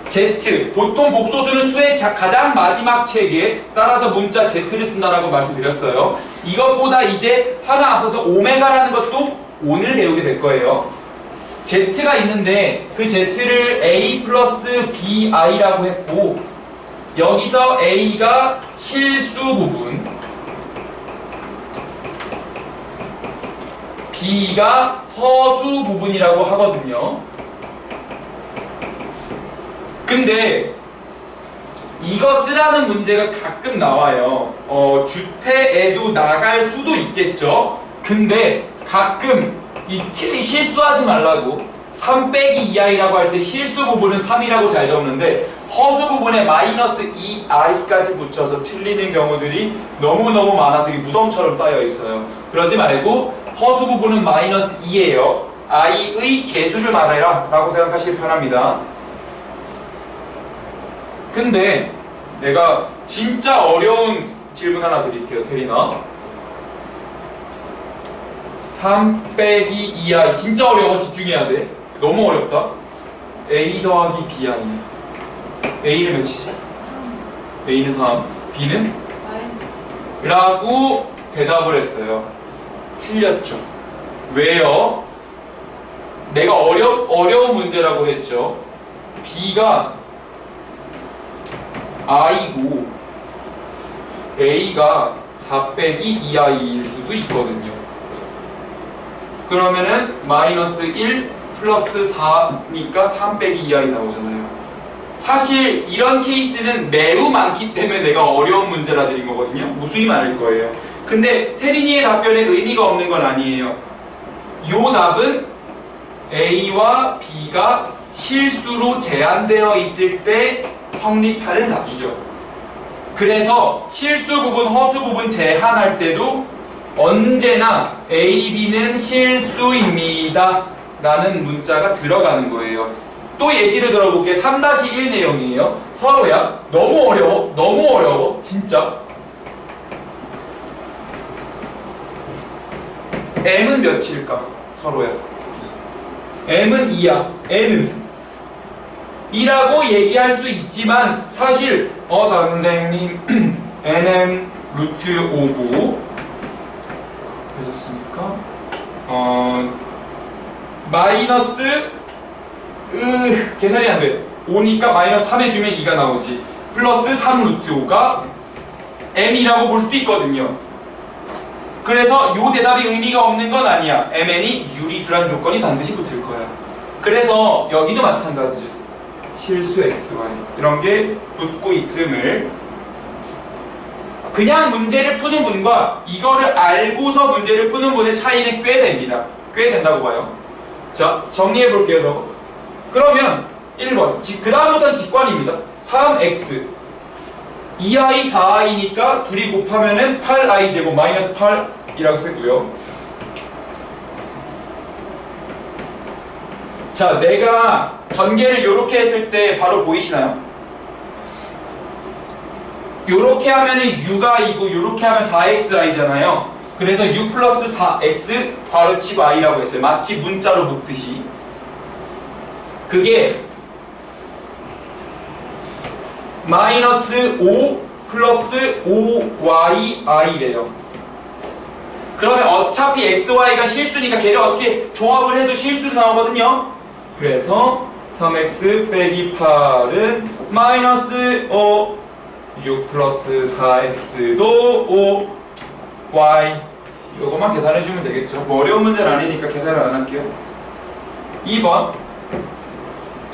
Z, 보통 복소수는 수의 가장 마지막 체계, 따라서 문자 Z를 쓴다라고 말씀드렸어요. 이것보다 이제 하나 앞서서 오메가라는 것도 오늘 배우게 될 거예요. Z가 있는데 그 Z를 A 플러스 BI라고 했고, 여기서 A가 실수 부분, B가 허수 부분이라고 하거든요. 근데 이거 쓰라는 문제가 가끔 나와요. 주태에도 나갈 수도 있겠죠. 근데 가끔 이 실수하지 말라고 3 빼기 2i라고 할 때 실수 부분은 3이라고 잘 적는데 허수 부분에 마이너스 2i까지 붙여서 틀리는 경우들이 너무너무 많아서 이게 무덤처럼 쌓여 있어요. 그러지 말고 허수 부분은 마이너스 2예요. i의 개수를 말해라 라고 생각하시기 편합니다. 근데 내가 진짜 어려운 질문 하나 드릴게요. 대리나 3 빼기 2i 진짜 어려워. 집중해야 돼. 너무 어렵다. a 더하기 b 아니야. a는 몇이지? 3. a는 3, b는? 마이너스 라고 대답을 했어요. 틀렸죠. 왜요? 내가 어려운 문제라고 했죠. b가 i고 a가 4 빼기 2i일 수도 있거든요. 그러면은 마이너스 1 플러스 4니까 3 빼기 2i 나오잖아요. 사실 이런 케이스는 매우 많기 때문에 내가 어려운 문제라 드린 거거든요. 무수히 많을 거예요. 근데 태린이의 답변에 의미가 없는 건 아니에요. 요 답은 A와 B가 실수로 제한되어 있을 때 성립하는 답이죠. 그래서 실수 부분, 허수 부분 제한할 때도 언제나 A, B는 실수입니다 라는 문자가 들어가는 거예요. 또 예시를 들어볼게. 3-1 내용이에요. 서로야. 너무 어려워. 너무 어려워. 진짜. M은 몇일까? 서로야. M은 2야. N은? 이라고 얘기할 수 있지만 사실 선생님 N은 루트 5고 되셨습니까? 마이너스 계산이 안 돼. 5니까 마이너스 3 해주면 2가 나오지. 플러스 3 루트 5가 M이라고 볼 수도 있거든요. 그래서 요 대답이 의미가 없는 건 아니야. mn이 유리수란 조건이 반드시 붙을 거야. 그래서 여기도 마찬가지죠. 실수 xy 이런 게 붙고 있음을 그냥 문제를 푸는 분과 이거를 알고서 문제를 푸는 분의 차이는 꽤 됩니다. 꽤 된다고 봐요. 자, 정리해 볼게요. 저거. 그러면 1번 그 다음부터는 직관입니다. 3x 2i 4i니까 둘이 곱하면은 8i 제곱 마이너스 8이라고 쓰고요. 자, 내가 전개를 요렇게 했을 때 바로 보이시나요? 요렇게 하면은 u가 이고 요렇게 하면 4xi잖아요. 그래서 u 플러스 4x 괄호치고 i라고 했어요. 마치 문자로 묶듯이. 그게 마이너스 5 플러스 5yi래요. 그러면 어차피 xy가 실수니까 걔를 어떻게 조합을 해도 실수로 나오거든요. 그래서 3x 빼기 8은 마이너스 5 6 플러스 4x도 5y 요것만 계산해주면 되겠죠. 뭐 어려운 문제는 아니니까 계산을 안 할게요. 2번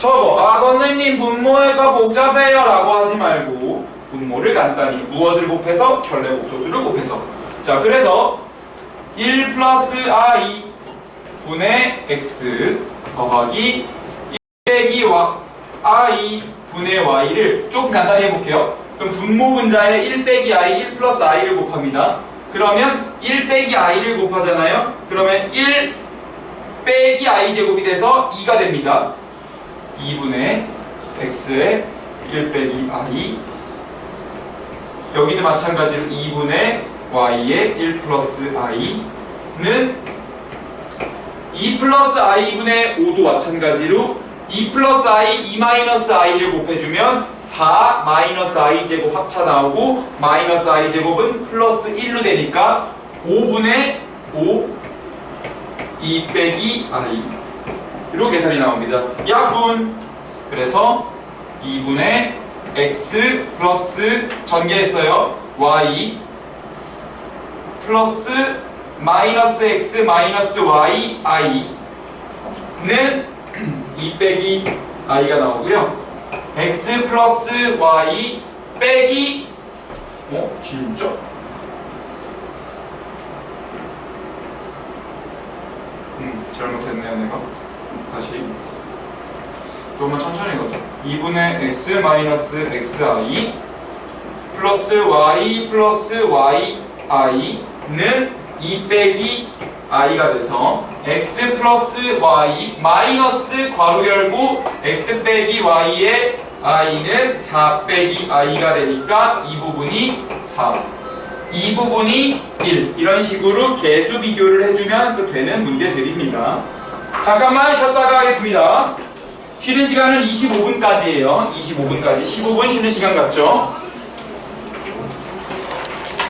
저거 선생님 분모가 복잡해요 라고 하지 말고 분모를 간단히 무엇을 곱해서 결례복소수를 곱해서 자 그래서 1 플러스 i 분의 x 더하기 1 빼기 i 분의 y를 조금 간단히 해볼게요. 그럼 분모 분자에 1 빼기 i 1 플러스 i를 곱합니다. 그러면 1 빼기 i를 곱하잖아요. 그러면 1 빼기 i 제곱이 돼서 2가 됩니다. 2분의 x에 1 빼기 i 여기도 마찬가지로 2분의 y에 1 플러스 i는 2 플러스 i분의 5도 마찬가지로 2 플러스 i, 2 마이너스 i를 곱해주면 4 마이너스 i 제곱 합차 나오고 마이너스 i 제곱은 플러스 1로 되니까 5분의 5 2 빼기 i 이로 계산이 나옵니다. 약분 그래서 2분의 x 플러스 전개했어요. y 플러스 마이너스 x 마이너스 y i는 2 빼기 i가 나오고요. x 플러스 y 빼기 진짜? 잘못했네요 내가. 다시 조금만 천천히 가자. 2분의 x 마이너스 xi 플러스 y 플러스 yi는 2 빼기 i가 돼서 x 플러스 y 마이너스 괄호 열고 x 빼기 y의 i는 4 빼기 i가 되니까 이 부분이 4 이 부분이 1 이런 식으로 개수 비교를 해주면 또 되는 문제들입니다. 잠깐만 쉬었다가 하겠습니다. 쉬는 시간은 25분까지예요. 25분까지 15분 쉬는 시간 같죠?